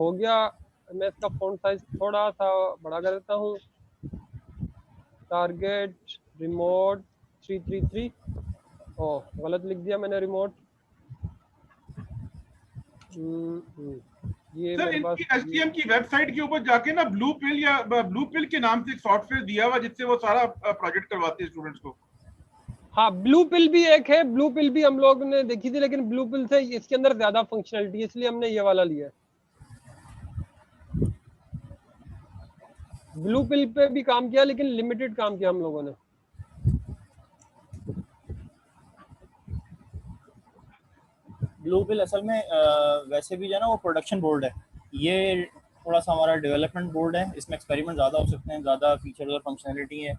हो गया। मैं इसका फ़ॉन्ट साइज थोड़ा सा बड़ा कर देता हूँ। Target remote 333। ओह, गलत लिख दिया मैंने रिमोट। ये सर मेरे पास इनकी एसटीएम की वेबसाइट के ऊपर जाके ना ब्लू पिल या ब्लू पिल के नाम से एक सॉफ्टवेयर दिया हुआ जिससे वो सारा प्रोजेक्ट करवाते हैं स्टूडेंट्स को। हाँ, ब्लू पिल भी एक है। ब्लू पिल भी हम लोग ने देखी थी, लेकिन ब्लू पिल से इसके अंदर ज्यादा फंक्शनलिटी है, इसलिए हमने ये वाला लिया है। ब्लू पिल पे भी काम किया, लेकिन लिमिटेड काम किया हम लोगों ने। ब्लू पिल असल में वैसे भी जो है ना वो प्रोडक्शन बोर्ड है, ये थोड़ा सा हमारा डेवलपमेंट बोर्ड है, इसमें एक्सपेरिमेंट ज़्यादा हो सकते हैं, ज़्यादा फीचर्स और फंक्शनलिटी है।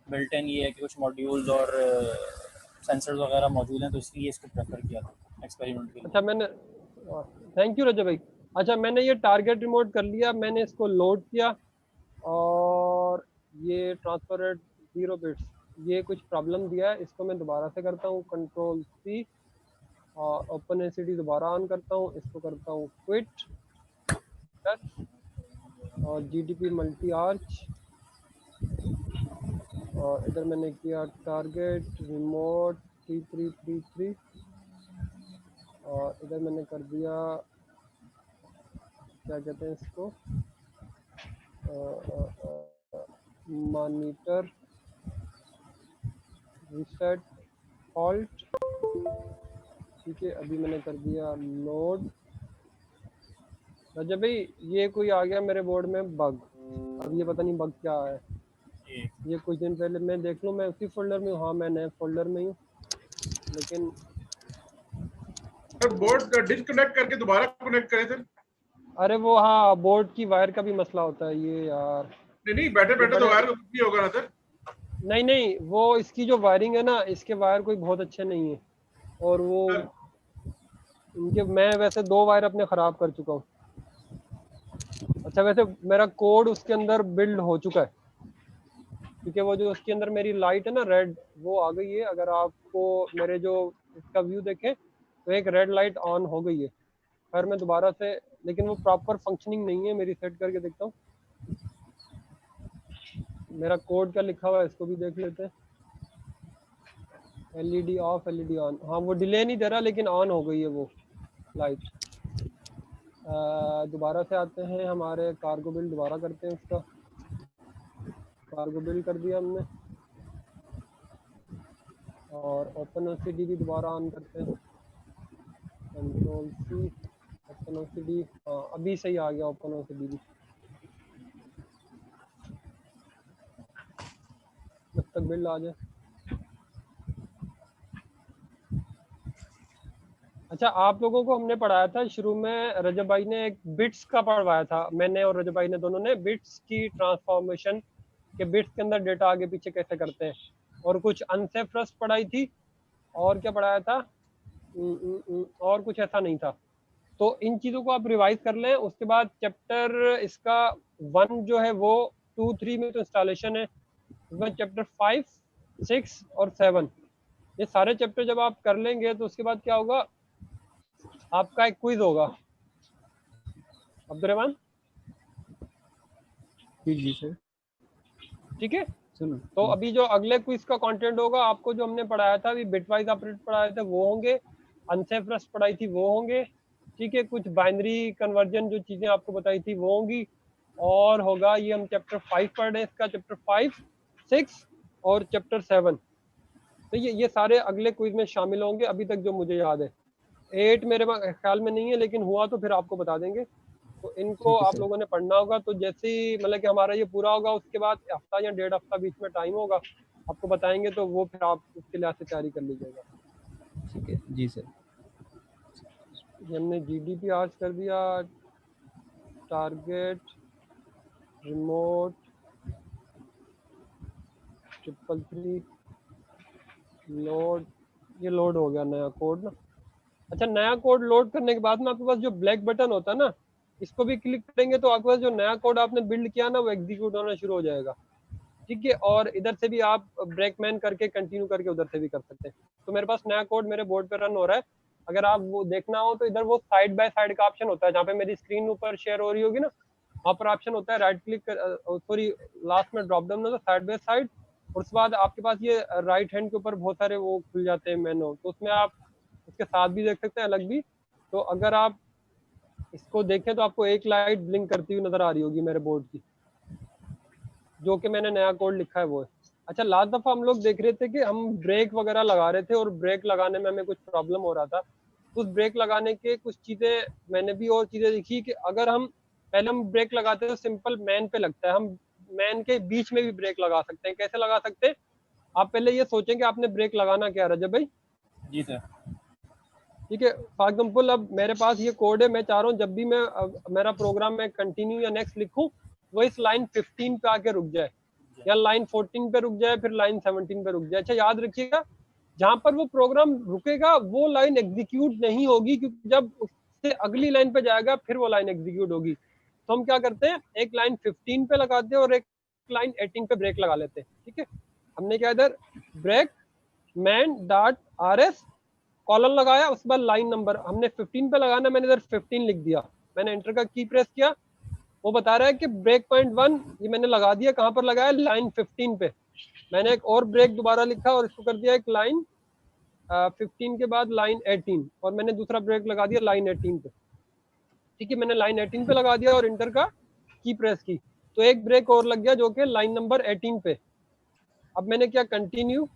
बिल्ट इन ये है कि कुछ मॉड्यूल्स और सेंसर्स वगैरह मौजूद हैं, तो इसलिए इसको प्रेफर किया था एक्सपेरिमेंट के लिए। अच्छा, मैंने थैंक यू रजब भाई। अच्छा, मैंने ये टारगेट रिमोट कर लिया, मैंने इसको लोड किया और ये ट्रांसफर रेट 0 बिट्स, ये कुछ प्रॉब्लम दिया है, इसको मैं दोबारा से करता हूँ, कंट्रोल सी और ओपन एसीडी दोबारा ऑन करता हूँ, इसको करता हूँ क्विट और जीडीपी मल्टी आर्च, और इधर मैंने किया टारगेट रिमोट 3333 और इधर मैंने कर दिया क्या कहते हैं इसको, मॉनिटर रीसेट फॉल्ट। ठीक है, अभी मैंने कर दिया लोड। रजब भाई, ये कोई आ गया मेरे बोर्ड में बग, अब ये पता नहीं बग क्या है। ये कुछ दिन पहले मैं देख लूँ, मैं उसी फोल्डर में हूँ। हाँ, मैं नए फोल्डर में हूँ, लेकिन सर बोर्ड डिस्कनेक्ट करके दोबारा कनेक्ट करें सर। अरे वो, हाँ, बोर्ड की वायर का भी मसला होता है ये यार। नहीं बैठे बैठे तो वायर भी होगा ना सर। नहीं नहीं, वो इसकी जो वायरिंग है ना, इसके वायर कोई बहुत अच्छे नहीं है, और वो इनके मैं वैसे 2 वायर अपने ख़राब कर चुका हूँ। अच्छा, वैसे मेरा कोड उसके अंदर बिल्ड हो चुका है, क्योंकि वो जो उसके अंदर मेरी लाइट है ना रेड, वो आ गई है। अगर आपको मेरे जो इसका व्यू देखें तो एक रेड लाइट ऑन हो गई है। खैर मैं दोबारा से, लेकिन वो प्रॉपर फंक्शनिंग नहीं है मेरी, सेट करके देखता हूँ मेरा कोड क्या लिखा हुआ है, इसको भी देख लेते हैं। LED of, LED on. हाँ, वो डिले नहीं दे रहा, लेकिन ऑन हो गई है वो लाइट। दोबारा से आते हैं, हमारे कार्गो बिल्ड दोबारा करते हैं उसका। कार्गो बिल्ड कर दिया हमने, और ओपन ओसीडी भी दोबारा ऑन करते हैं, कंट्रोल सी, ओपन ओसीडी। हाँ, अभी सही आ गया ओपन ओसीडी भी, जब तक बिल्ड आ जाए। अच्छा, आप लोगों को हमने पढ़ाया था शुरू में, रजब भाई ने एक बिट्स का पढ़वाया था, मैंने और रजब भाई ने दोनों ने, बिट्स की ट्रांसफॉर्मेशन के बिट्स के अंदर डेटा आगे पीछे कैसे करते हैं, और कुछ अनसेफ रस्ट पढ़ाई थी, और क्या पढ़ाया था, और कुछ ऐसा नहीं था। तो इन चीज़ों को आप रिवाइज कर लें। उसके बाद चैप्टर इसका 1 जो है वो 2 3 में तो इंस्टॉलेशन है, उसके बाद चैप्टर 5 6 और 7, ये सारे चैप्टर जब आप कर लेंगे तो उसके बाद क्या होगा, आपका एक क्विज होगा। अब्दुर्रहमान, जी सर, ठीक है। सुनो। तो अभी जो अगले क्विज का कंटेंट होगा, आपको जो हमने पढ़ाया था अभी बिटवाइज ऑपरेटर पढ़ाए थे वो होंगे, अनसेफ रस्ट पढ़ाई थी वो होंगे, ठीक है, कुछ बाइनरी कन्वर्जन जो चीजें आपको बताई थी वो होंगी, और होगा ये हम चैप्टर 5 पढ़ रहे हैं, इसका चैप्टर 5 6 और चैप्टर 7। तो ये सारे अगले क्विज में शामिल होंगे, अभी तक जो मुझे याद है। 8 मेरे ख्याल में नहीं है, लेकिन हुआ तो फिर आपको बता देंगे। तो इनको ठीक है आप सर। लोगों ने पढ़ना होगा। तो जैसे ही मतलब कि हमारा ये पूरा होगा, उसके बाद हफ्ता या 1.5 हफ्ता बीच में टाइम होगा, आपको बताएंगे, तो वो फिर आप उसके लिहाज से तैयारी कर लीजिएगा। ठीक है जी सर। ये हमने जीडीपी आज कर दिया, टारगेट रिमोट 333 लोड, ये लोड हो गया नया कोड ना। अच्छा, नया कोड लोड करने के बाद में आपके पास जो ब्लैक बटन होता है ना, इसको भी क्लिक करेंगे तो आपके पास जो नया कोड आपने बिल्ड किया ना वो एग्जीक्यूट होना शुरू हो जाएगा, ठीक है। और इधर से भी आप ब्रेकमैन करके कंटिन्यू करके उधर से भी कर सकते हैं। तो मेरे पास नया कोड मेरे बोर्ड पे रन हो रहा है, अगर आप वो देखना हो तो इधर वो साइड बाय साइड का ऑप्शन होता है, जहाँ पे मेरी स्क्रीन ऊपर शेयर हो रही होगी ना, वहाँ पर ऑप्शन होता है राइट क्लिक सॉरी लास्ट में ड्रॉप डाउन होता है साइड बाय साइड, और उसके बाद आपके पास ये राइट हैंड के ऊपर बहुत सारे वो खुल जाते हैं मेनू, तो उसमें आप उसके साथ भी देख सकते हैं अलग भी। तो अगर आप इसको देखें तो आपको एक लाइट ब्लिंक करती हुई नजर आ रही होगी मेरे बोर्ड की, जो कि मैंने नया कोड लिखा है वो है। अच्छा, लास्ट दफा हम लोग देख रहे थे कि हम ब्रेक वगैरह लगा रहे थे और ब्रेक लगाने में हमें कुछ प्रॉब्लम हो रहा था। उस ब्रेक लगाने के कुछ चीजें मैंने भी और चीजें देखी कि अगर हम पहले हम ब्रेक लगाते हैं तो सिंपल मैन पे लगता है, हम मैन के बीच में भी ब्रेक लगा सकते हैं। कैसे लगा सकते हैं? आप पहले ये सोचें कि आपने ब्रेक लगाना क्या है रजब भाई। जी सर। ठीक है, फॉर एग्जाम्पल अब मेरे पास ये कोड है, मैं चाह रहा हूँ जब भी मैं मेरा प्रोग्राम में कंटिन्यू या नेक्स्ट लिखूं वो इस लाइन 15 पे आके रुक जाए, या लाइन 14 पे रुक जाए, फिर लाइन 17 पे रुक जाए। अच्छा याद रखिएगा, जहां पर वो प्रोग्राम रुकेगा वो लाइन एग्जीक्यूट नहीं होगी, क्योंकि जब उससे अगली लाइन पे जाएगा फिर वो लाइन एग्जीक्यूट होगी। तो हम क्या करते हैं, एक लाइन 15 पे लगाते हैं और एक लाइन 18 पे ब्रेक लगा लेते हैं। ठीक है, हमने क्या इधर break main dot RS colon लगाया, उसके बाद लाइन नंबर हमने 15 पे लगाना, मैंने इधर 15 लिख दिया, मैंने एंटर का की प्रेस किया, वो बता रहा है कि ब्रेक पॉइंट 1 ये मैंने लगा दिया, कहां पर लगाया, लाइन 15 पे। मैंने एक और ब्रेक दोबारा लिखा और इसको कर दिया एक लाइन 15 के बाद लाइन 18, और मैंने दूसरा ब्रेक लगा दिया लाइन 18 पे। ठीक है, मैंने लाइन 18 पे लगा दिया और इंटर का की प्रेस की, तो एक ब्रेक और लग गया जो कि लाइन नंबर 18 पे। अब मैंने क्या, कंटिन्यू,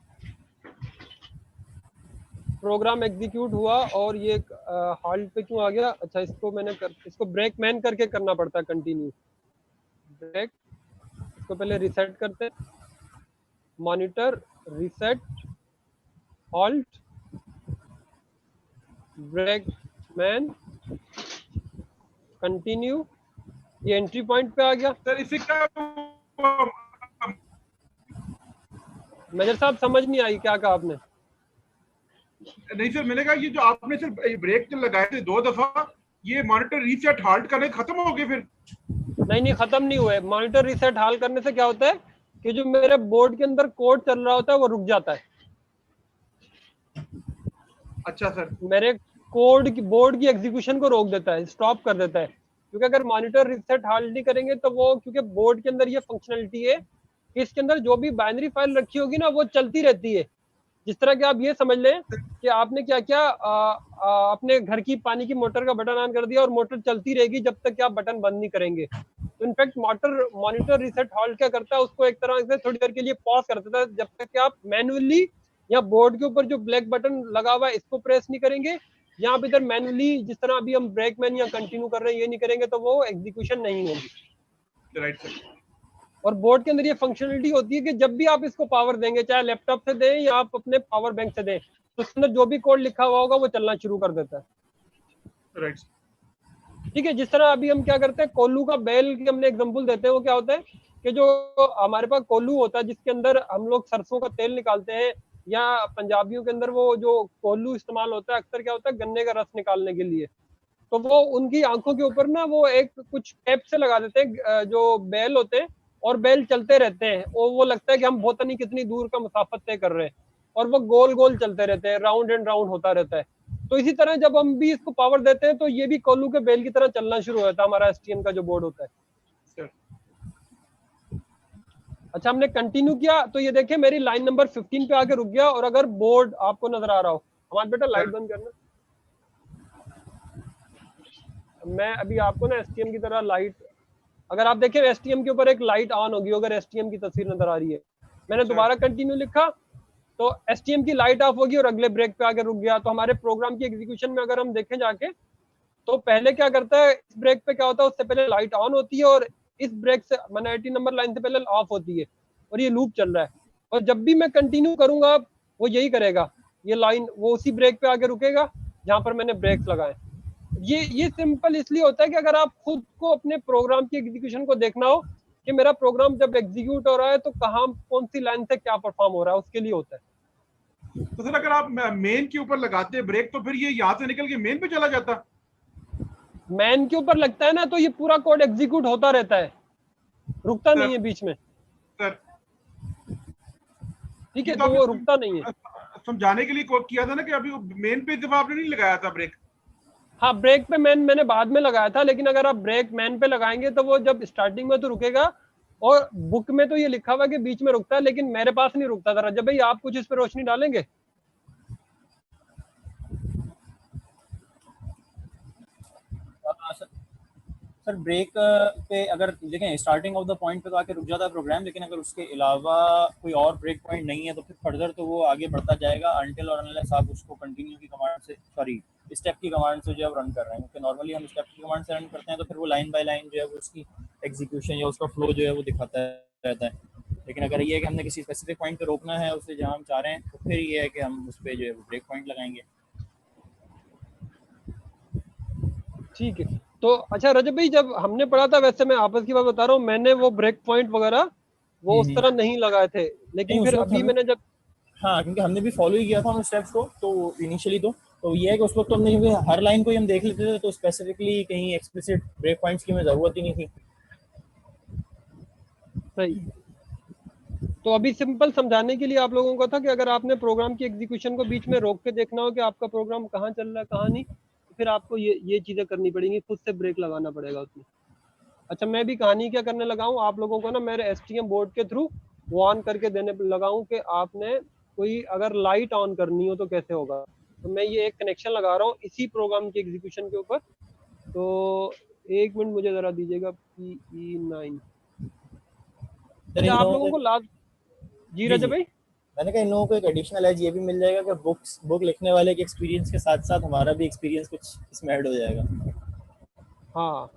प्रोग्राम एग्जीक्यूट हुआ और ये हॉल्ट पे क्यों आ गया? अच्छा, इसको मैंने इसको ब्रेक मैन करके करना पड़ता है, कंटिन्यू ब्रेक। इसको पहले रिसेट करते हैं, monitor reset halt break main continue, ये एंट्री पॉइंट पे आ गया। सर इसे क्या, मेजर साहब समझ नहीं आई क्या कहा आपने? नहीं सर, मैंने कहा ये जो आपने सर ब्रेक जो लगाए थे 2 दफा, ये मॉनिटर रीसेट हाल्ट करने खत्म हो गए फिर? नहीं, खत्म नहीं हुए। मॉनिटर रीसेट हाल करने से क्या होता है कि जो मेरे बोर्ड के अंदर कोड चल रहा होता है वो रुक जाता है। अच्छा सर, मेरे कोड की बोर्ड की एग्जीक्यूशन को रोक देता है, स्टॉप कर देता है, क्योंकि अगर मॉनिटर रीसेट हाल नहीं करेंगे तो वो, क्योंकि बोर्ड के अंदर ये फंक्शनलिटी है कि इसके अंदर जो भी बाइनरी फाइल रखी होगी ना वो चलती रहती है। जिस तरह के आप ये समझ लें कि आपने क्या क्या अपने घर की पानी की मोटर का बटन ऑन कर दिया और मोटर चलती रहेगी जब तक कि आप बटन बंद नहीं करेंगे। तो इनफैक्ट मॉनिटर रीसेट हॉल्ट क्या करता है, उसको एक तरह से थोड़ी देर के लिए पॉज कर देता है, जब तक कि आप मैनुअली या बोर्ड के ऊपर जो ब्लैक बटन लगा हुआ है इसको प्रेस नहीं करेंगे, या आप इधर मैनुअली जिस तरह अभी हम ब्रेक मैन या कंटिन्यू कर रहे हैं ये नहीं करेंगे, तो वो एग्जीक्यूशन नहीं होगी। Right sir. और बोर्ड के अंदर ये फंक्शनलिटी होती है कि जब भी आप इसको पावर देंगे, चाहे लैपटॉप से दें या आप अपने पावर बैंक से दें, तो उसके अंदर जो भी कोड लिखा हुआ होगा वो चलना शुरू कर देता है। राइट। ठीक है, जिस तरह अभी हम क्या करते हैं, कोल्लू का बैल की हमने एग्जांपल देते हैं, वो क्या होता है कि जो हमारे पास कोल्लू होता है जिसके अंदर हम लोग सरसों का तेल निकालते हैं, या पंजाबियों के अंदर वो जो कोल्लू इस्तेमाल होता है अक्सर क्या होता है गन्ने का रस निकालने के लिए, तो वो उनकी आंखों के ऊपर ना वो एक कुछ टेप से लगा देते हैं जो बैल होते हैं, और बैल चलते रहते हैं, और वो लगता है कि हम बहुत नहीं कितनी दूर का मुसाफत तय कर रहे हैं, और वो गोल गोल चलते रहते हैं, राउंड एंड राउंड होता रहता है। तो इसी तरह जब हम भी इसको पावर देते हैं तो ये भी कोल्लू के बैल की तरह चलना शुरू हो जाता है हमारा STM का जो बोर्ड होता है। अच्छा, हमने कंटिन्यू किया तो ये देखें मेरी लाइन नंबर 15 पे आके रुक गया, और अगर बोर्ड आपको नजर आ रहा हो, हमारा बेटा लाइट बंद करना, मैं अभी आपको ना STM की तरह लाइट, अगर आप देखें STM के ऊपर एक लाइट ऑन होगी अगर STM की तस्वीर नजर आ रही है, मैंने दोबारा कंटिन्यू लिखा तो STM की लाइट ऑफ होगी और अगले ब्रेक पे आके रुक गया। तो हमारे प्रोग्राम की एग्जीक्यूशन में अगर हम देखें जाके, तो पहले क्या करता है, इस ब्रेक पे क्या होता है, उससे पहले लाइट ऑन होती है और इस ब्रेक से मैंने 18 नंबर लाइन से पहले ऑफ होती है, और ये लूप चल रहा है, और जब भी मैं कंटिन्यू करूंगा वो यही करेगा, ये लाइन वो उसी ब्रेक पे आके रुकेगा जहां पर मैंने ब्रेक्स लगाए। ये सिंपल इसलिए होता है कि अगर आप खुद को अपने प्रोग्राम की एग्जीक्यूशन को देखना हो कि मेरा प्रोग्राम जब एग्जीक्यूट हो रहा है तो कहाँ कौन सी लाइन से क्या परफॉर्म हो रहा है, उसके लिए होता है। तो सर अगर आप मेन के ऊपर लगाते हैं ब्रेक, तो फिर ये यहाँ से निकल के मेन पे चला जाता? मैन के ऊपर लगता है ना तो ये पूरा कोड एग्जीक्यूट होता रहता है, रुकता नहीं है बीच में। सर ठीक है, तो वो रुकता नहीं है। समझाने के लिए किया था ना कि अभी मेन पे दफा आपने नहीं लगाया था ब्रेक। हाँ, ब्रेक पे मैंने बाद में लगाया था, लेकिन अगर आप ब्रेक मैन पे लगाएंगे तो वो जब स्टार्टिंग में तो रुकेगा, और बुक में तो ये लिखा हुआ है कि बीच में रुकता है, लेकिन मेरे पास नहीं रुकता था। रजब भाई, आप कुछ इस पे रोशनी डालेंगे? सर ब्रेक पे अगर देखें स्टार्टिंग ऑफ द पॉइंट पे तो आके रुक जाता है प्रोग्राम, लेकिन अगर उसके अलावा कोई और ब्रेक पॉइंट नहीं है तो फिर फर्दर तो वो आगे बढ़ता जाएगा अनटिल और अनलेस आप उसको कंटिन्यू की कमांड से, सॉरी स्टेप की कमांड से जो है रन कर रहे हैं, क्योंकि नॉर्मली हम स्टेप की कमांड से रन करते हैं तो फिर वो लाइन बाय लाइन जो है वो उसकी एग्जीक्यूशन या उसका फ्लो जो है वो दिखाता रहता है। लेकिन अगर ये है कि हमने किसी स्पेसिफिक पॉइंट पे रोकना है उसे जहाँ हम चाह रहे हैं, तो फिर ये है कि हम उस पर जो है ब्रेक पॉइंट लगाएंगे। ठीक है। तो अच्छा रजब भाई, जब हमने पढ़ा था, वैसे मैं आपस की बात बता रहा हूँ, मैंने वो ब्रेक पॉइंट वगैरह वो उस तरह नहीं लगाए थे, नहीं लेकिन उस फिर वक्त अभी हम, मैंने जब, हाँ क्योंकि हमने भी फॉलो ही किया था उन स्टेप्स को तो इनिशियली तो ये है कि उस वक्त तो हमने क्योंकि हर लाइन को ही हम देख लेते थे तो स्पेसिफिकली कहीं एक्सप्लिसिट ब्रेक पॉइंट्स की हमें ज़रूरत ही नहीं थी। सही। तो अभी सिंपल समझाने के लिए आप लोगों को था कि अगर आपने प्रोग्राम की एग्जीक्यूशन को बीच में रोक के देखना हो कि आपका प्रोग्राम कहाँ चल रहा है कहाँ नहीं, तो फिर आपको ये चीजें करनी पड़ेंगी, खुद से ब्रेक लगाना पड़ेगा उसमें। अच्छा, मैं भी कहानी क्या करने लगा हूँ, आप लोगों को ना मेरे एसटीएम बोर्ड के थ्रू वो ऑन करके देने लगा हूँ कि आपने कोई अगर लाइट ऑन करनी हो तो कैसे होगा। तो मैं ये एक कनेक्शन लगा रहा हूँ इसी प्रोग्राम की एग्जीक्यूशन के ऊपर। तो एक मिनट मुझे जरा दीजिएगा, PE9। सर अच्छा, इन आप लोगों लोगों को को, लास्ट, जी जी रजब भाई। मैंने कहा इन लोगों को एक एडिशनल एज ये भी मिल जाएगा कि बुक लिखने वाले के एक्सपीरियंस के साथ साथ हमारा भी एक्सपीरियंस कुछ इसमें ऐड हो जाएगा। हाँ।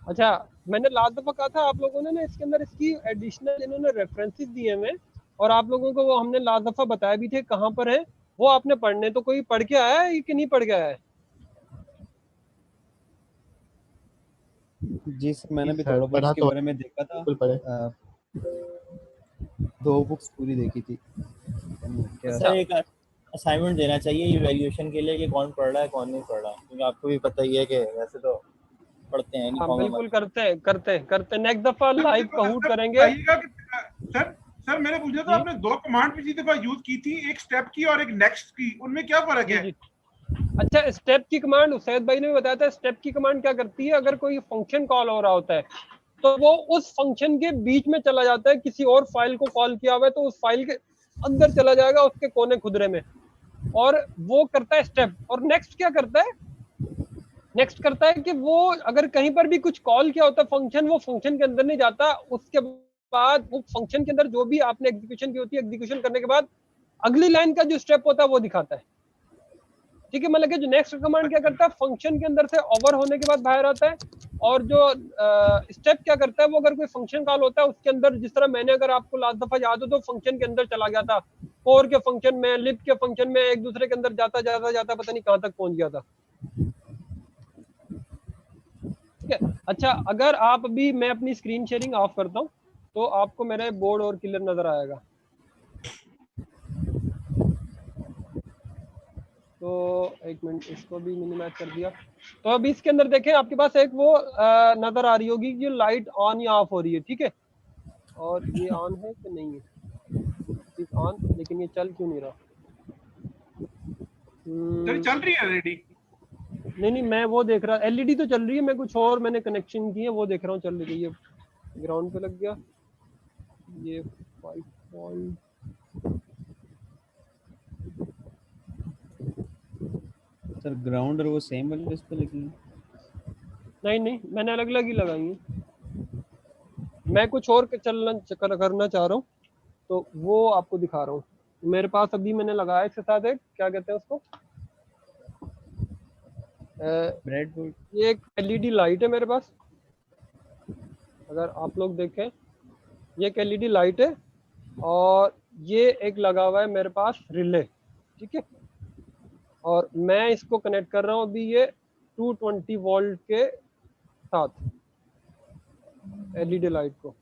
अच्छा, मैंने लास्ट दफा कहा था आप लोगों ने ना, इसके अंदर इसकी एडिशनल इन्होंने रेफरेंसेस दिए हुए हैं, और आप लोगों को वो हमने लास्ट दफा बताया भी थे कहाँ पर है। वो आपने पढ़ने, तो कोई पढ़ के आया है कि नहीं पढ़ के आया है? जी सर, मैंने जी भी सर, थोड़ा बहुत पढ़ा इसके तो बारे में देखा था। बिल्कुल पढ़े। 2 बुक्स पूरी देखी थी। क्या सर अच्छा। एक असाइनमेंट देना चाहिए इवैल्यूएशन के लिए कि कौन पढ़ रहा है कौन नहीं पढ़ रहा, क्योंकि आपको भी पता ही है कि वैसे तो पढ़ते हैं नहीं हाँ कॉमन बिल्कुल, करते नेक्स्ट दफा लाइव कहूट सर करेंगे। बताइएगा कि सर सर मैंने पूछा था, जी आपने दो कमांड पिछली दफा यूज की थी, एक स्टेप की और एक नेक्स्ट की, उनमें क्या फर्क जी है? जी। अच्छा, स्टेप की कमांड सैयद भाई ने भी बताया था। स्टेप की कमांड क्या करती है, अगर कोई फंक्शन कॉल हो रहा होता है तो वो उस फंक्शन के बीच में चला जाता है, किसी और फाइल को कॉल किया हुआ है तो उस फाइल के अंदर चला जाएगा, उसके कोने खुदरे में, और वो करता है स्टेप। और नेक्स्ट क्या करता है, नेक्स्ट करता है कि वो अगर कहीं पर भी कुछ कॉल किया होता है फंक्शन, वो फंक्शन के अंदर नहीं जाता, उसके बाद वो फंक्शन के अंदर जो भी आपने एग्जीक्यूशन की होती है, एग्जीक्यूशन करने के बाद अगली लाइन का जो स्टेप होता है वो दिखाता है। ठीक है, मतलब कि जो नेक्स्ट कमांड क्या करता है, फंक्शन के अंदर से ओवर होने के बाद बाहर आता है, और जो स्टेप क्या करता है, वो अगर कोई फंक्शन कॉल होता है उसके अंदर, जिस तरह मैंने, अगर आपको लास्ट दफा याद हो तो फंक्शन के अंदर चला गया था, कोर के फंक्शन में, लिप के फंक्शन में, एक दूसरे के अंदर जाता जाता जाता पता नहीं कहां तक पहुंच गया था। ठीक है। अच्छा, अगर आप अभी, मैं अपनी स्क्रीन शेयरिंग ऑफ करता हूँ तो आपको मेरा बोर्ड और क्लियर नजर आएगा। तो एक मिनट, इसको भी मिनिमाइज कर दिया। तो अभी इसके अंदर देखें, आपके पास एक वो नजर आ रही होगी कि लाइट ऑन या ऑफ हो रही है। ठीक है, और ये ऑन है कि नहीं है, इस ऑन, लेकिन ये चल क्यों नहीं रहा? सर चल रही है रेडी? नहीं नहीं, मैं वो देख रहा, एलईडी तो चल रही है, मैं कुछ और मैंने कनेक्शन किए वो देख रहा हूँ चल रही है। ये ग्राउंड पे लग गया, ये 5 पॉइंट, सर ग्राउंड और वो सेम वाली डिस्क पे लगी है? नहीं नहीं, मैंने अलग अलग ही लगाई है। मैं कुछ और करना चाह रहा हूँ, तो वो आपको दिखा रहा हूँ। मेरे पास अभी मैंने लगाया इसके साथ एक, क्या कहते हैं उसको, ब्रेडबोर्ड। ये एक एलईडी लाइट है मेरे पास। अगर आप लोग देखें, ये एक एलईडी लाइट है, और ये एक लगा हुआ है मेरे पास रिले। ठीक है, और मैं इसको कनेक्ट कर रहा हूँ अभी ये 220 वोल्ट के साथ एलईडी लाइट को।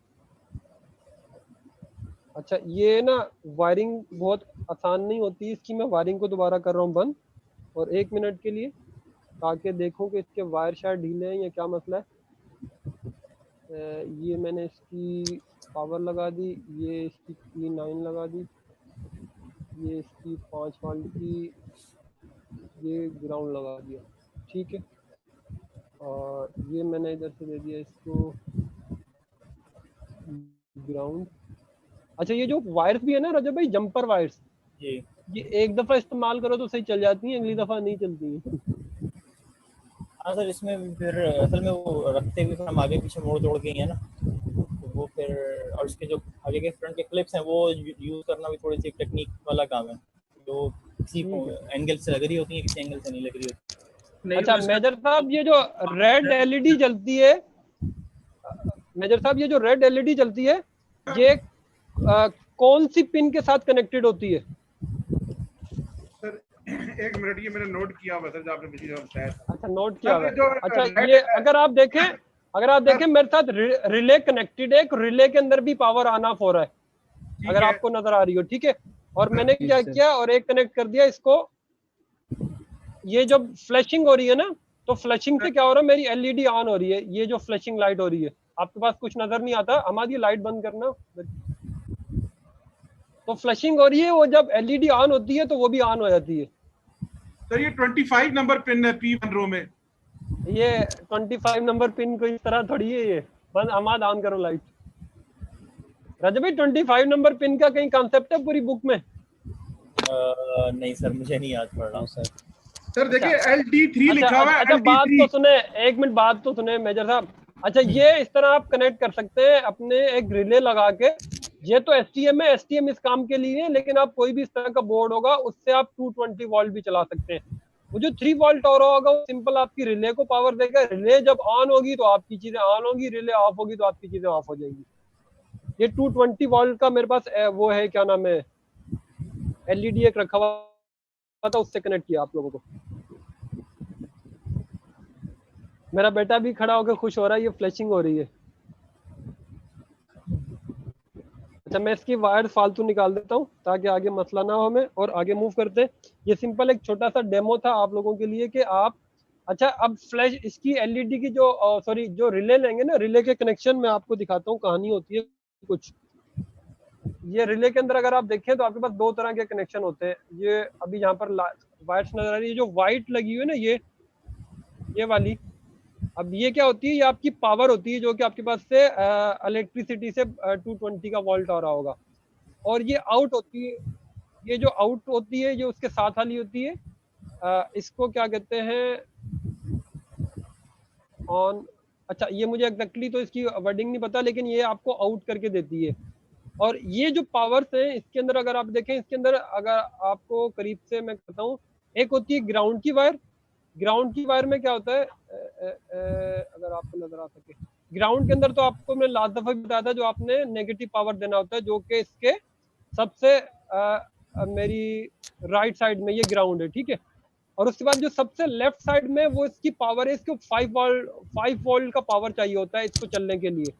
अच्छा, ये ना वायरिंग बहुत आसान नहीं होती इसकी, मैं वायरिंग को दोबारा कर रहा हूँ बंद, और 1 मिनट के लिए, ताकि देखूं कि इसके वायर शायद ढीले हैं या क्या मसला है। ये मैंने इसकी पावर लगा दी, ये इसकी P9 लगा दी, ये इसकी 5 वोल्ट की, ये ग्राउंड लगा दिया, ठीक है। और ये मैंने इधर से दे दिया इसको ग्राउंड। अच्छा, ये जो वायर्स भी है ना रजब भाई, जंपर वायर्स, जी ये एक दफा इस्तेमाल करो तो सही चल जाती हैं, अगली दफा नहीं चलती हैं। हाँ सर, इसमें फिर असल में वो रखते हुए फिर हम आगे पीछे मोड़ तोड़ के ही है ना, तो वो फिर, और इसके जो आगे के फ्रंट के क्लिप्स हैं वो यूज़ करना भी थोड़ी सी टेक्निक वाला काम है, जो किसी ठीक है। एंगल से लग रही होती है, किसी एंगल से नहीं लग रही होती। नहीं अच्छा तो इसका मेजर साहब, ये जो रेड एलईडी जलती है, मेजर साहब ये जो रेड एलईडी जलती है, ये कौन सी पिन के साथ कनेक्टेड होती है? सर एक मिनट, ये मैंने नोट किया हुआ था जो आपने पिछली बार बताया था। अच्छा, नोट किया हुआ है। जो अच्छा, red ये अगर आप देखें मेरे साथ रिले कनेक्टेड है, रिले के अंदर भी पावर ऑन ऑफ हो रहा है, अगर आपको नजर आ रही हो, ठीक है। और मैंने क्या किया, और एक कनेक्ट कर दिया इसको, ये जब फ्लैशिंग हो रही है ना, तो फ्लैशिंग से क्या हो रहा है, मेरी एलईडी ऑन हो रही है, ये जो फ्लैशिंग लाइट हो रही है, आपके पास कुछ नजर नहीं आता, हमारी लाइट बंद करना, तो फ्लैशिंग हो रही है, वो जब एलईडी ऑन होती है तो वो भी ऑन हो जाती है। सर ये 25 नंबर पिन है P1 रो में। ये 25 नंबर पिन को इस तरह थोड़ी है, ये बंद अमाद ऑन करो लाइट। रजब भाई 25 नंबर पिन का कहीं कॉन्सेप्ट है पूरी बुक में? नहीं सर, मुझे नहीं याद पड़ रहा सर। सर देखिए LD3 अच्छा, लिखा हुआ है, अच्छा बात तो LD3। सुने, एक मिनट बात तो सुने मेजर साहब। अच्छा, ये इस तरह आप कनेक्ट कर सकते हैं अपने एक रिले लगा के, ये तो एसटीएम है, एसटीएम इस काम के लिए है, लेकिन आप कोई भी इस तरह का बोर्ड होगा उससे आप 220 वोल्ट भी चला सकते हैं। वो जो 3 वोल्ट और होगा वो सिंपल आपकी रिले को पावर देगा, रिले जब ऑन होगी तो आपकी चीजें ऑन होगी, रिले ऑफ होगी तो आपकी चीजें ऑफ हो जाएंगी। ये 220 वोल्ट का मेरे पास वो है, क्या नाम है, एलईडी एक रखा हुआ था, उससे कनेक्ट किया आप लोगों को। मेरा बेटा भी खड़ा होकर खुश हो रहा है, ये फ्लैशिंग हो रही है। अच्छा, मैं इसकी वायर फालतू निकाल देता हूँ ताकि आगे मसला ना हो हमें, और आगे मूव करते हैं। ये सिंपल एक छोटा सा डेमो था आप लोगों के लिए कि आप, अच्छा अब फ्लैश इसकी एलईडी की जो सॉरी जो रिले लेंगे ना, रिले के कनेक्शन में आपको दिखाता हूँ, कहानी होती है कुछ। ये रिले के अंदर अगर आप देखें तो आपके पास 2 तरह के कनेक्शन होते हैं। ये अभी यहाँ पर वायर्स नजर आ रही है, जो व्हाइट लगी हुई है ना, ये वाली, अब ये क्या होती है, ये आपकी पावर होती है जो कि आपके पास से इलेक्ट्रिसिटी से 220 का वोल्ट आ रहा होगा। और ये आउट होती है, ये जो आउट होती है जो उसके साथ वाली होती है, इसको क्या कहते हैं, ऑन। अच्छा, ये मुझे एग्जैक्टली तो इसकी वर्डिंग नहीं पता, लेकिन ये आपको आउट करके देती है। और ये जो पावर्स हैं इसके अंदर अगर आप देखें, इसके अंदर अगर आपको करीब से मैं कहता हूँ, एक होती है ग्राउंड की वायर। ग्राउंड की वायर में क्या होता है, अगर आपको नजर आ सके, ग्राउंड के अंदर तो आपको मैंने लास्ट दफा भी बताया था, जो आपने नेगेटिव पावर देना होता है, जो कि इसके सबसे मेरी राइट साइड में ये ग्राउंड है, ठीक है। और उसके बाद जो सबसे लेफ्ट साइड में वो इसकी पावर है, इसको 5 वोल्ट का पावर चाहिए होता है इसको चलने के लिए।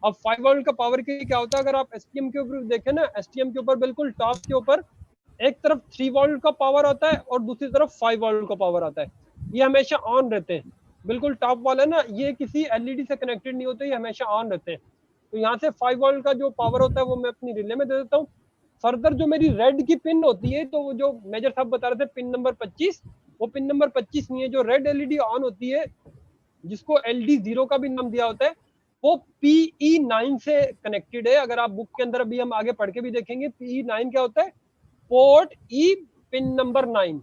अब 5 वोल्ट का पावर के लिए क्या होता है, अगर आप एसटीएम के ऊपर देखें ना, एसटीएम के ऊपर बिल्कुल टॉप के ऊपर एक तरफ 3 वोल्ट का पावर आता है और दूसरी तरफ 5 वोल्ट का पावर आता है। ये हमेशा ऑन रहते हैं, बिल्कुल टॉप वाले ना, ये किसी एलईडी से कनेक्टेड नहीं होते, ये हमेशा ऑन रहते हैं। तो यहाँ से 5 वोल्ट का जो पावर होता है वो मैं अपनी रिले में दे देता हूँ। फर्दर जो मेरी रेड की पिन होती है, तो वो जो मेजर साहब बता रहे थे पिन नंबर 25, वो पिन नंबर 25 नहीं है, जो रेड एलईडी ऑन होती है, जिसको LD0 का भी नाम दिया होता है, वो PE9 से कनेक्टेड है। अगर आप बुक के अंदर अभी हम आगे पढ़ के भी देखेंगे, PE9 क्या होता है, पोर्ट ई पिन नंबर 9,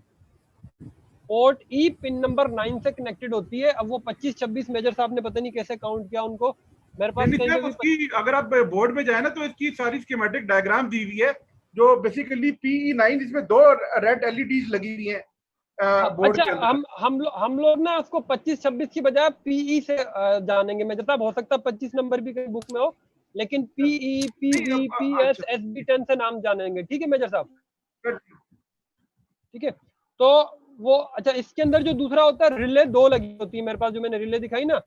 पोर्ट ई पिन नंबर 9 से कनेक्टेड होती है। अब वो 25-26 मेजर साहब ने पता नहीं कैसे काउंट किया उनको, मेरे पास कहीं पे भी उसकी अगर आप बोर्ड में जाए ना तो इसकी सारी स्कीमेटिक डायग्राम दी हुई है, जो बेसिकली PE9, इसमें 2 रेड LEDs लगी हुई हैं बोर्ड अच्छा, के अंदर। हम लोग ना उसको 25-26 की बजाय PE से जानेंगे मेजर साहब, हो सकता है 25 नंबर भी कहीं बुक में हो, लेकिन PE, PV, PS, SB10 से नाम जानेंगे, ठीक है मेजर साहब, ठीक है। तो वो अच्छा, इसके अंदर जो दूसरा होता है, रिले 2 लगी होती है मेरे पास, जो मैंने रिले दिखाई ना,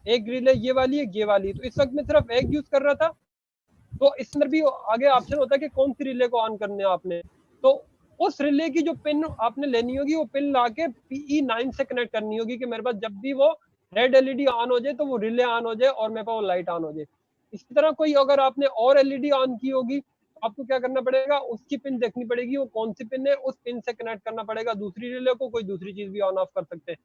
एक रिले ये वाली है, ये वाली। तो इस वक्त मैं सिर्फ एक यूज कर रहा था, तो इस अंदर भी आगे ऑप्शन होता है कि कौन सी रिले को ऑन करने है आपने। तो उस रिले की जो पिन आपने लेनी होगी, वो पिन लाके PE9 से कनेक्ट करनी होगी, कि मेरे पास जब भी वो रेड एलईडी ऑन हो जाए तो वो रिले ऑन हो जाए और मेरे पास वो लाइट ऑन हो जाए। इसी तरह कोई अगर आपने और एलईडी ऑन की होगी, आपको क्या करना पड़ेगा, उसकी पिन देखनी पड़ेगी, वो कौन सी पिन है, उस पिन से कनेक्ट करना पड़ेगा दूसरी रिले को, कोई दूसरी चीज भी ऑन ऑफ कर सकते हैं।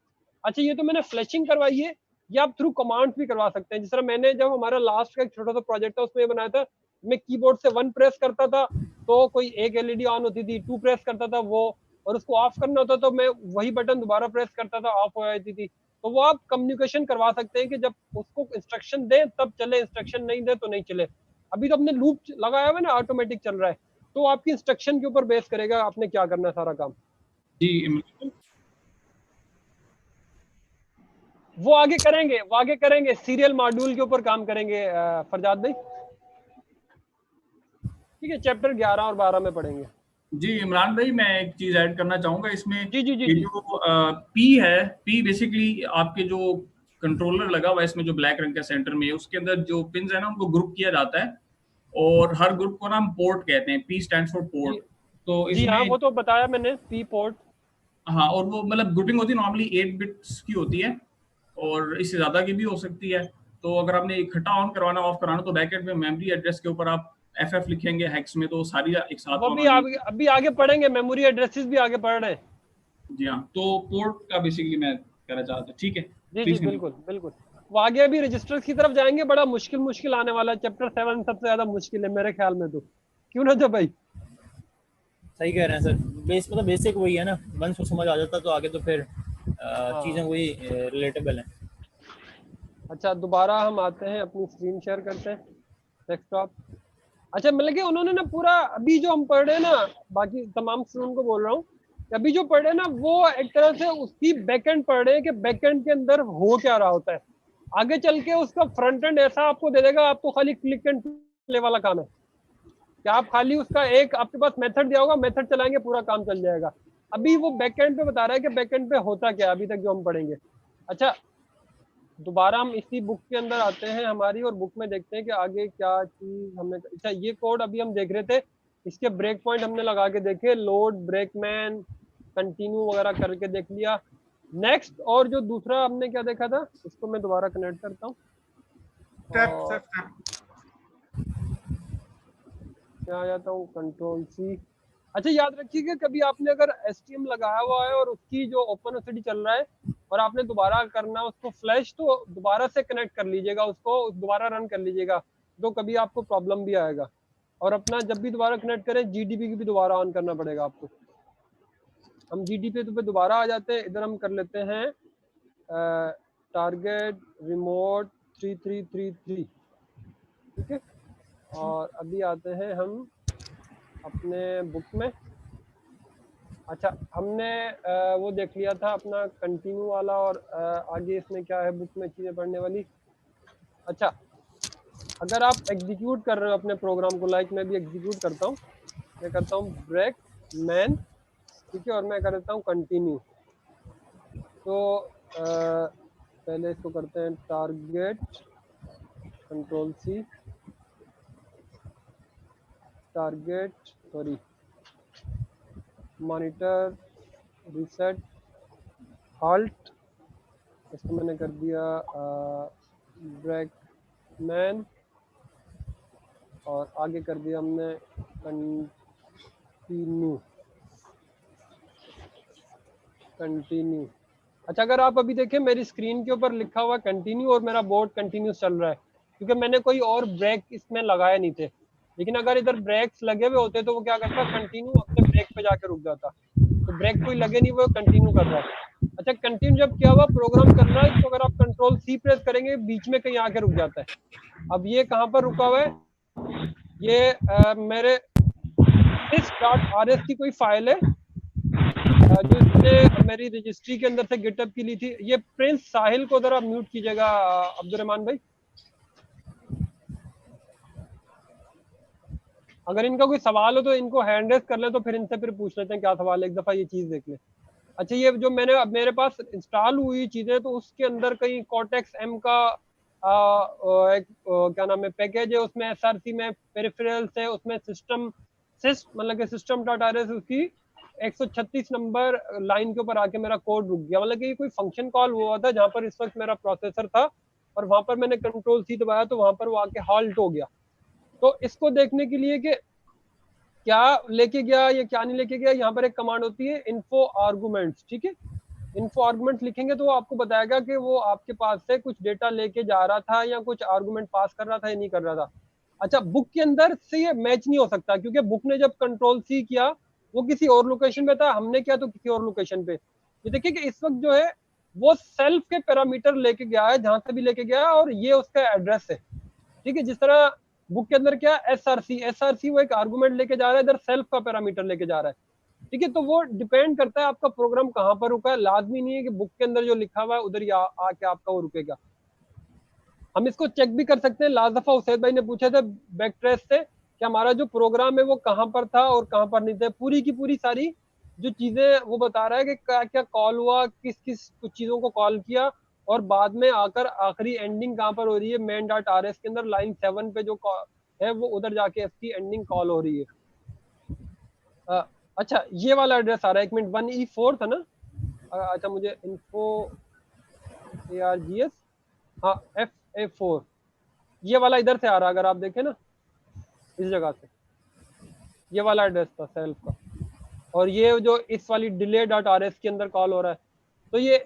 अच्छा, ये तो मैंने फ्लैशिंग करवाई है, ये आप थ्रू कमांड्स भी करवा सकते हैं। जिस तरह मैंने जब हमारा लास्ट का एक छोटा सा प्रोजेक्ट था उसमें ये बनाया था, मैं कीबोर्ड से 1 प्रेस करता था तो कोई एक एलईडी ऑन होती थी, 2 प्रेस करता था वो, और उसको ऑफ करना होता तो मैं वही बटन दोबारा प्रेस करता था, ऑफ हो जाती थी। तो वो आप कम्युनिकेशन करवा सकते हैं कि जब उसको इंस्ट्रक्शन दें तब चले, इंस्ट्रक्शन नहीं दे तो नहीं चले। अभी तो अपने लूप लगाया हुआ है ना, ऑटोमेटिक चल रहा है, तो आपकी इंस्ट्रक्शन के ऊपर बेस करेगा आपने क्या करना है सारा काम। जी इमरान। वो आगे करेंगे, सीरियल मॉड्यूल के ऊपर काम करेंगे फरजाद भाई, ठीक है, चैप्टर 11 और 12 में पढ़ेंगे। जी इमरान भाई, मैं एक चीज ऐड करना चाहूंगा इसमें। जी जी जी ये जी। जो पी है, पी बेसिकली आपके जो कंट्रोलर लगा हुआ है इसमें जो ब्लैक रंग का सेंटर में है, उसके अंदर जो पिन्स है ना उनको ग्रुप किया जाता है, और हर ग्रुप को ना हम पोर्ट कहते हैं। P stands for port. जी तो जी हाँ, इसमें वो तो बताया मैंने, पी पोर्ट। हाँ, और वो मतलब ग्रुपिंग होती है नॉर्मली 8 बिट्स की होती है, और इससे ज्यादा की भी हो सकती है। तो अगर आपने इकट्ठा ऑन करवाना ऑफ कराना तो बैकेंड में मेमोरी एड्रेस के ऊपर आप FF लिखेंगे हेक्स में, तो सारी एक साथ वो ऑन भी होगी। अभी आगे पढ़ेंगे, मेमोरी एड्रेसेस भी आगे पढ़ रहे हैं। जी हाँ, तो पोर्ट का बेसिकली मैं कहना चाहता हूँ। ठीक है, जी जी प्लीज। बिल्कुल बिल्कुल। वो आगे अभी रजिस्टर्स की तरफ जाएंगे, बड़ा मुश्किल आने वाला है, चैप्टर 7 सबसे ज्यादा मुश्किल है मेरे ख्याल में तो, क्यों ना जो भाई। सही कह रहे हैं सर, मतलब बेसिक वही है ना, वंस वो समझ आ जाता तो आगे तो फिर हाँ। चीज़ें वही रिलेटेबल हैं। अच्छा, दोबारा हम आते हैं, अपनी स्क्रीन शेयर करते हैं, डेस्कटॉप। अच्छा, मतलब कि उन्होंने ना पूरा अभी जो हम पढ़ रहे हैं ना, बाकी तमाम स्टूडेंट को बोल रहा हूँ कि अभी जो पढ़ रहे हैं ना वो एक तरह से उसकी बैकएंड पढ़ रहे हैं कि बैकएंड के अंदर हो क्या रहा होता है। आगे चल के उसका फ्रंट एंड ऐसा आपको दे देगा, आपको खाली क्लिक एंड प्ले वाला काम है कि आप खाली उसका एक आपके पास मेथड दिया होगा, मेथड चलाएंगे, पूरा काम चल जाएगा। अभी वो बैकएंड पे बता रहा है कि बैकएंड पे होता क्या अभी तक जो हम पढ़ेंगे। अच्छा, दोबारा हम इसी बुक के अंदर आते हैं हमारी, और बुक में देखते हैं कि आगे क्या चीज हमने। अच्छा, ये कोड अभी हम देख रहे थे, इसके ब्रेक पॉइंट हमने लगा के देखे, लोड, ब्रेकमैन, कंटिन्यू वगैरह करके देख लिया। नेक्स्ट, और जो दूसरा हमने क्या देखा था, इसको मैं दोबारा कनेक्ट करता हूँ। क्या आ जाता हूँ, कंट्रोल सी। अच्छा, याद रखिएगा कभी आपने अगर STM लगाया हुआ है और उसकी जो OpenOCD चल रहा है और आपने दोबारा करना उसको फ्लैश, तो दोबारा से कनेक्ट कर लीजिएगा, उसको दोबारा रन कर लीजिएगा, तो कभी आपको प्रॉब्लम भी आएगा। और अपना जब भी दोबारा कनेक्ट करें, GDP की भी दोबारा ऑन करना पड़ेगा आपको। हम GDP पे दोबारा आ जाते हैं, इधर हम कर लेते हैं टारगेट रिमोट 3333, ठीक है। और अभी आते हैं हम अपने बुक में। अच्छा, हमने वो देख लिया था अपना कंटिन्यू वाला, और आगे इसमें क्या है बुक में चीज़ें पढ़ने वाली। अच्छा, अगर आप एग्जीक्यूट कर रहे हो अपने प्रोग्राम को, लाइक मैं भी एग्जीक्यूट करता हूँ, मैं करता हूँ ब्रेक मैन, ठीक है, और मैं कर देता हूँ कंटिन्यू। तो पहले इसको करते हैं target, control C, target, sorry, monitor, reset, halt, इसको मैंने कर दिया ब्रेक मैन, और आगे कर दिया हमने कंटिन्यू। अच्छा, अगर आप अभी देखें मेरी स्क्रीन के ऊपर लिखा हुआ कंटिन्यू और मेरा बोर्ड कंटिन्यूस चल रहा है, क्योंकि मैंने कोई और ब्रेक इसमें लगाए नहीं थे। लेकिन अगर इधर ब्रेक्स लगे हुए होते तो वो क्या करता, कंटिन्यू अपने ब्रेक पे जाके रुक जाता। तो ब्रेक कोई लगे नहीं, वो कंटिन्यू कर रहा है। अच्छा, कंटिन्यू जब किया हुआ प्रोग्राम कर रहा है, तो अगर आप कंट्रोल सी प्रेस करेंगे बीच में कहीं आके रुक जाता है। अब ये कहाँ पर रुका हुआ है, ये मेरे .rs की कोई फाइल है जो इसने मेरी रजिस्ट्री के अंदर से गिटअप की ली थी। ये प्रिंस साहिल को जरा म्यूट कीजिएगा अब्दुर्रहमान भाई, अगर इनका कोई सवाल हो तो इनको हैंड रेस कर ले, तो फिर इनसे फिर पूछ लेते हैं क्या सवाल है, एक दफा ये चीज देख ले। अच्छा, ये जो मैंने अब मेरे पास इंस्टॉल हुई चीजें, तो उसके अंदर कहीं कॉर्टेक्स M का एक क्या नाम है पैकेज है, उसमें SRC में पेरिफेरल्स है, उसमें सिस्टम मतलब कि system.rs उसकी 136 नंबर लाइन के ऊपर आके मेरा कोड रुक गया। मतलब कि कोई फंक्शन कॉल हुआ था जहां पर इस वक्त मेरा प्रोसेसर था, और वहां पर मैंने कंट्रोल सी दबाया तो वहां पर वो आके हॉल्ट हो गया। तो इसको देखने के लिए कि क्या लेके गया या क्या नहीं लेके गया, यहाँ पर एक कमांड होती है इन्फो आर्गुमेंट्स, ठीक है। इन्फो आर्गुमेंट लिखेंगे तो वो आपको बताएगा कि वो आपके पास से कुछ डेटा लेके जा रहा था या कुछ आर्गुमेंट पास कर रहा था या नहीं कर रहा था। अच्छा, बुक के अंदर से ये मैच नहीं हो सकता, क्योंकि बुक ने जब कंट्रोल सी किया वो किसी और लोकेशन पे था, हमने किया तो किसी और लोकेशन पे। ये देखिए कि इस वक्त जो है वो सेल्फ के पैरामीटर लेके गया है, जहां से भी लेके गया है, और ये उसका एड्रेस है, ठीक है। जिस तरह बुक के अंदर क्या एसआरसी वो एक आर्गुमेंट लेके जा रहा है, इधर सेल्फ का पैरामीटर लेके जा रहा है, ठीक है। तो वो डिपेंड करता है आपका प्रोग्राम कहाँ पर रुका है, लाजमी नहीं है कि बुक के अंदर जो लिखा हुआ है उधर ही आके आपका वो रुकेगा। हम इसको चेक भी कर सकते हैं, लास्ट दफा उसैद भाई ने पूछे थे बैक ट्रेस से कि हमारा जो प्रोग्राम है वो कहाँ पर था और कहाँ पर नहीं था, पूरी की पूरी सारी जो चीजें वो बता रहा है कि क्या क्या कॉल हुआ, किस किस कुछ चीजों को कॉल किया, और बाद में आकर आखिरी एंडिंग कहाँ पर हो रही है, मेन डॉट आर एस के अंदर लाइन 7 पे जो है वो उधर जाके इसकी एंडिंग कॉल हो रही है। अच्छा, ये वाला एड्रेस आ रहा है, 1 मिनट, 1E4 था ना। अच्छा, मुझे इन्फो ARGS, हाँ FA4, ये वाला इधर से आ रहा है, अगर आप देखें ना इस जगह से, ये वाला एड्रेस था सेल्फ का, और ये जो इस वाली डिले डॉट आर एस के अंदर कॉल हो रहा है। तो ये,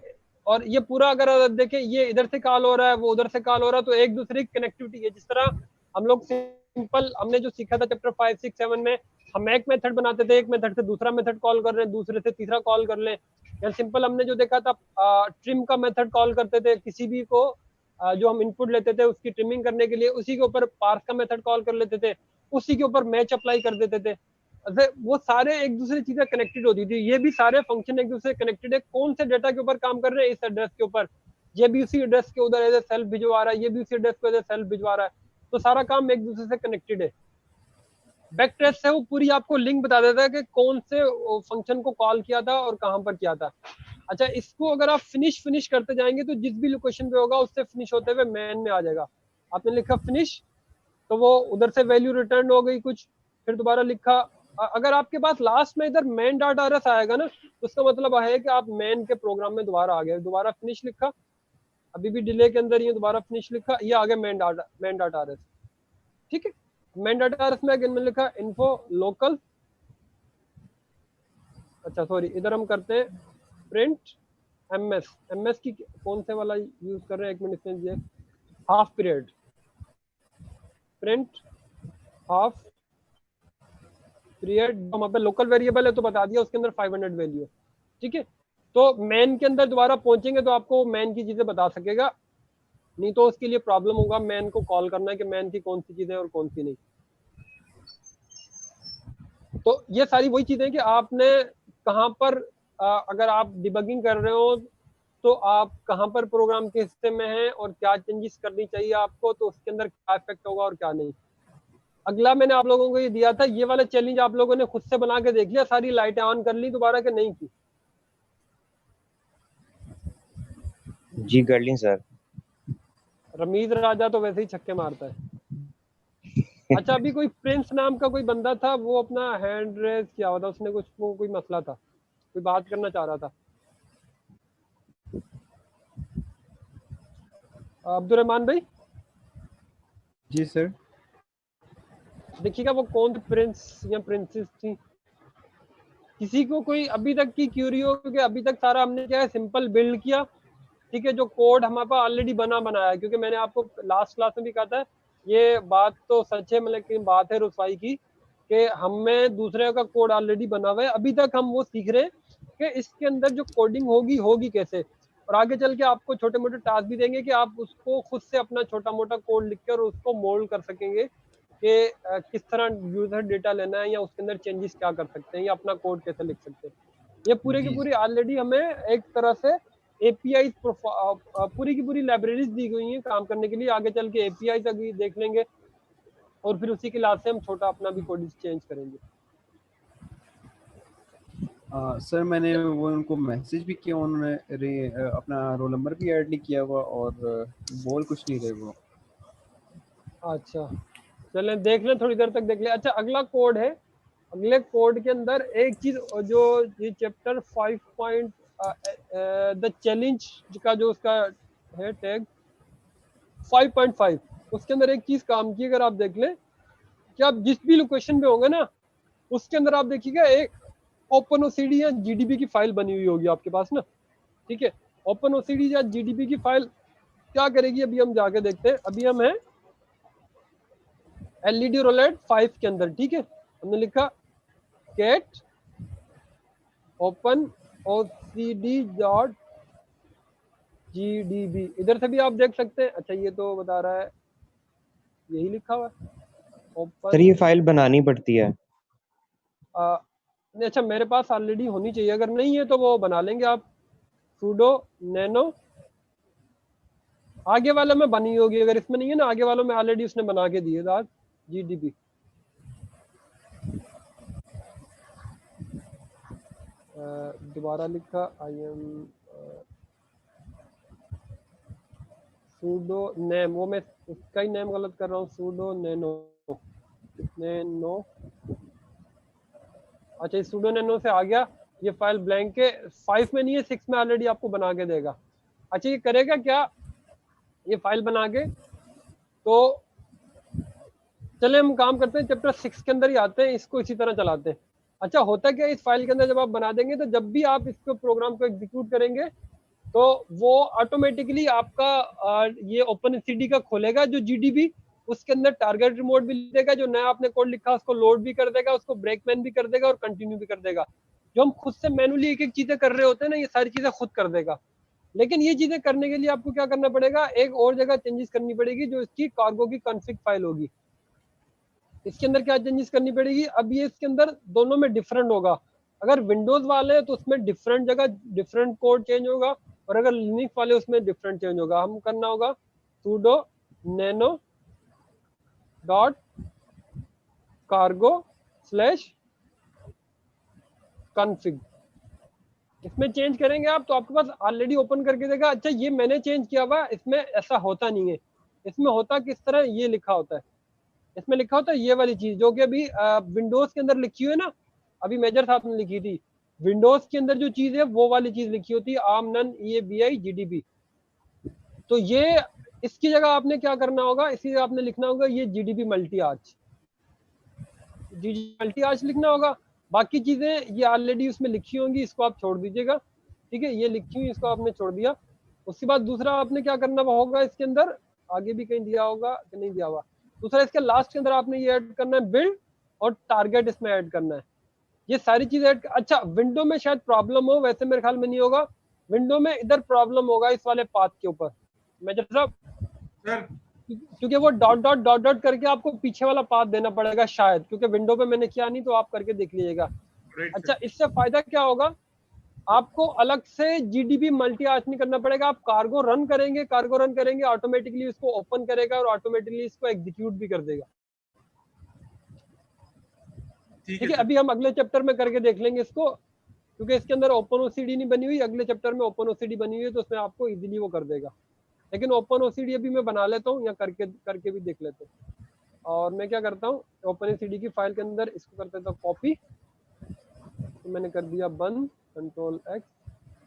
और ये पूरा अगर देखें, ये इधर से कॉल हो रहा है, वो उधर से कॉल हो रहा है, तो एक दूसरे की कनेक्टिविटी है। जिस तरह हम लोग सिंपल, हमने जो सीखा था चैप्टर 5, 6, 7 में, हम एक मेथड बनाते थे, एक मेथड से दूसरा मेथड कॉल कर रहे हैं, दूसरे से तीसरा कॉल कर लें, या सिंपल हमने जो देखा था ट्रिम का मेथड कॉल करते थे, किसी भी को जो हम इनपुट लेते थे उसकी ट्रिमिंग करने के लिए, उसी के ऊपर पार्स का मेथड कॉल कर लेते थे, उसी के ऊपर मैच अप्लाई कर देते थे। वो सारे एक दूसरे चीजें कनेक्टेड होती थी, ये भी सारे फंक्शन एक दूसरे कनेक्टेड है। कौन से डेटा के ऊपर काम कर रहे हैं, इस एड्रेस के ऊपर, ये भी उसी एड्रेस के उधर एज सेल्फ भिजवा रहा है, ये भी उसी एड्रेस को एज सेल्फ भिजवा रहा है, तो सारा काम एक दूसरे से कनेक्टेड है। बैक ट्रेस से वो पूरी आपको लिंक बता देता है कि कौन से फंक्शन को कॉल किया था और कहां पर किया था। अच्छा, इसको अगर आप फिनिश करते जाएंगे तो जिस भी लोकेशन पे होगा उससे फिनिश होते हुए मैन में आ जाएगा। आपने लिखा फिनिश तो वो उधर से वैल्यू रिटर्न हो गई कुछ, फिर दोबारा लिखा। अगर आपके पास लास्ट में इधर मेन डॉट आर एस आएगा ना, तो उसका मतलब है कि आप मेन के प्रोग्राम में दोबारा आ गए। दोबारा फिनिश लिखा, अभी भी डिले के अंदर ही दोबारा फिनिश लिखा, ये आ गया मेन डॉट आर एस, ठीक है। मेन डॉट आर एस में अगेन मैंने लिखा इन्फो लोकल, अच्छा सॉरी, इधर हम करते हैं प्रिंट एमएस की कौन से वाला यूज कर रहे हैं, 1 मिनट इसमें half period, print half period. वहां पे लोकल वेरिएबल है तो बता दिया, उसके अंदर 500 वैल्यू है, ठीक है। तो मैन के अंदर दोबारा पहुंचेंगे तो आपको मैन की चीजें बता सकेगा, नहीं तो उसके लिए प्रॉब्लम होगा मैन को कॉल करना है कि मैन की कौन सी चीजें और कौन सी नहीं। तो ये सारी वही चीजें कि आपने कहाँ पर अगर आप डिबगिंग कर रहे हो तो आप कहाँ पर प्रोग्राम के हिस्से में हैं और क्या चेंजेस करनी चाहिए आपको, तो उसके अंदर क्या इफेक्ट होगा और क्या नहीं। अगला मैंने आप लोगों को ये दिया था, ये वाला चैलेंज आप लोगों ने खुद से बना के देख लिया, सारी लाइटें ऑन कर ली दोबारा के नहीं की? जी कर ली सर। रमीज राजा तो वैसे ही छक्के मारता है। अच्छा, अभी कोई प्रिंस नाम का कोई बंदा था, वो अपना हैंड रेज किया हुआ था, उसने कुछ, वो कोई मसला था, कोई बात करना चाह रहा था। अब्दुल-रहमान भाई जी सर। देखिएगा वो कौन थी, प्रिंस या प्रिंसेस थी, किसी को कोई अभी तक की क्यूरी हो, क्योंकि अभी तक सारा हमने क्या है सिंपल बिल्ड किया, ठीक है। जो कोड हमारे पास ऑलरेडी बनाया है, क्योंकि मैंने आपको लास्ट क्लास में भी कहा था, ये बात तो सच है, लेकिन बात है रुसवाई की कि हमें दूसरे का कोड ऑलरेडी बना हुआ है, अभी तक हम वो सीख रहे हैं कि इसके अंदर जो कोडिंग होगी कैसे, और आगे चल के आपको छोटे मोटे टास्क भी देंगे कि आप उसको खुद से अपना छोटा मोटा कोड लिख कर उसको मोल्ड कर सकेंगे कि किस तरह यूजर डेटा लेना है या उसके अंदर चेंजेस क्या कर सकते हैं या अपना कोड कैसे लिख सकते हैं। ये पूरे की पूरी ऑलरेडी हमें एक तरह से एपीआई पूरी की पूरी लाइब्रेरीज दी गई हैं काम करने के लिए। आगे चल के एपीआई तक भी देख लेंगे और फिर उसी के लाभ से हम छोटा अपना भी कोड चेंज करेंगे। सर मैंने वो उनको मैसेज भी किया, उन्होंने अपना रोल नंबर भी ऐड नहीं किया हुआ और बोल कुछ नहीं रहे वो। अच्छा चलें देख लें, थोड़ी देर तक देख लें। अच्छा, अगला कोड है, अगले कोड के अंदर एक चीज जो ये चैप्टर 5 द चैलेंज का जो उसका है टैग 5.5, उसके अंदर एक चीज काम की, अगर आप देख लें कि आप जिस भी लोकेशन पे होंगे ना, उसके अंदर आप देखिएगा एक OpenOCD या GDB की फाइल बनी हुई होगी आपके पास ना, ठीक है। OpenOCD या GDB की फाइल क्या करेगी, अभी हम जाके देखते हैं। अभी हम हैं LED रोलेट 5 के अंदर, ठीक है। हमने लिखा get OpenOCD.gdb, इधर से भी आप देख सकते हैं। अच्छा ये तो बता रहा है, यही लिखा हुआ है ओपन। सर ये फाइल बनानी पड़ती है? नहीं, अच्छा मेरे पास ऑलरेडी होनी चाहिए, अगर नहीं है तो वो बना लेंगे आप। sudo nano, आगे वाले में बनी होगी, अगर इसमें नहीं है ना, आगे वालों में ऑलरेडी उसने बना के दिए था GDB। दोबारा लिखा IM sudo name, वो मैं इसका ही नेम गलत कर रहा हूँ, sudo nano nano। अच्छा इस sudo nano से आ गया, ये फाइल ब्लैंक है, 5 में नहीं है, 6 में ऑलरेडी आपको बना के देगा। अच्छा ये करेगा क्या, ये फाइल बना के, तो चले हम काम करते हैं चैप्टर 6 के अंदर ही आते हैं, इसको इसी तरह चलाते हैं। अच्छा होता क्या है, इस फाइल के अंदर जब आप बना देंगे तो जब भी आप इसको प्रोग्राम को एग्जीक्यूट करेंगे तो वो ऑटोमेटिकली आपका ये OpenOCD का खोलेगा जो GDB, उसके अंदर टारगेट रिमोट भी देगा, जो नया आपने कोड लिखा उसको लोड भी कर देगा, उसको ब्रेकमैन भी कर देगा और कंटिन्यू भी कर देगा। जो हम खुद से मैनुअली एक एक चीजें कर रहे होते हैं ना, ये सारी चीजें खुद कर देगा। लेकिन ये चीजें करने के लिए आपको क्या करना पड़ेगा, एक और जगह चेंजेस करनी पड़ेगी, जो इसकी कार्गो की कॉन्फ़िग फाइल होगी। इसके अंदर क्या चेंजेस करनी पड़ेगी, अब ये इसके अंदर दोनों में डिफरेंट होगा। अगर विंडोज वाले हैं तो उसमें डिफरेंट जगह डिफरेंट कोड चेंज होगा, और अगर लिनक्स वाले उसमें डिफरेंट चेंज होगा। हम करना होगा sudo nano dot cargo slash config, इसमें चेंज करेंगे आप तो आपके पास ऑलरेडी ओपन करके देगा। अच्छा ये मैंने चेंज किया हुआ, इसमें ऐसा होता नहीं है, इसमें होता किस तरह, ये लिखा होता है, इसमें लिखा होता है ये वाली चीज जो कि अभी विंडोज के अंदर लिखी हुई है ना, अभी मेजर साहब ने लिखी थी, विंडोज के अंदर जो चीज है वो वाली चीज लिखी होती है ARM none EABI GDB। तो ये इसकी जगह आपने क्या करना होगा, इसी जगह आपने लिखना होगा ये GDB multi arch, multi arch लिखना होगा। बाकी चीजें ये ऑलरेडी उसमें लिखी होंगी, इसको आप छोड़ दीजिएगा, ठीक है। ये लिखी हुई इसको आपने छोड़ दिया। उसके बाद दूसरा आपने क्या करना होगा, इसके अंदर आगे भी कहीं दिया होगा कि नहीं दिया हुआ, दूसरा इसके लास्ट के अंदर आपने ये ऐड करना है बिल्ड और टारगेट, इसमें ऐड करना है ये सारी चीजें ऐड। अच्छा विंडो में शायद प्रॉब्लम हो, वैसे मेरे ख्याल में नहीं होगा, विंडो में इधर प्रॉब्लम होगा इस वाले पाथ के ऊपर मेजर साहब, सर क्योंकि वो डॉट डॉट डॉट डॉट करके आपको पीछे वाला पाथ देना पड़ेगा शायद, क्योंकि विंडो पे मैंने किया नहीं, तो आप करके देख लीजिएगा। राइट अच्छा इससे फायदा क्या होगा, आपको अलग से GDB मल्टी आर्च नहीं करना पड़ेगा, आप कार्गो रन करेंगे ऑटोमेटिकली उसको ओपन करेगा और ऑटोमेटिकली इसको एग्जीक्यूट भी कर देगा, ठीक है। अभी हम अगले चैप्टर में करके देख लेंगे इसको, क्योंकि इसके अंदर OpenOCD नहीं बनी हुई, अगले चैप्टर में OpenOCD बनी हुई है तो उसमें आपको इजीली वो कर देगा। लेकिन OpenOCD अभी मैं बना लेता हूँ या करके भी देख लेते हैं। और मैं क्या करता हूँ, OpenOCD की फाइल के अंदर इसको कर देता हूँ कॉपी, तो मैंने कर दिया बंद, Ctrl X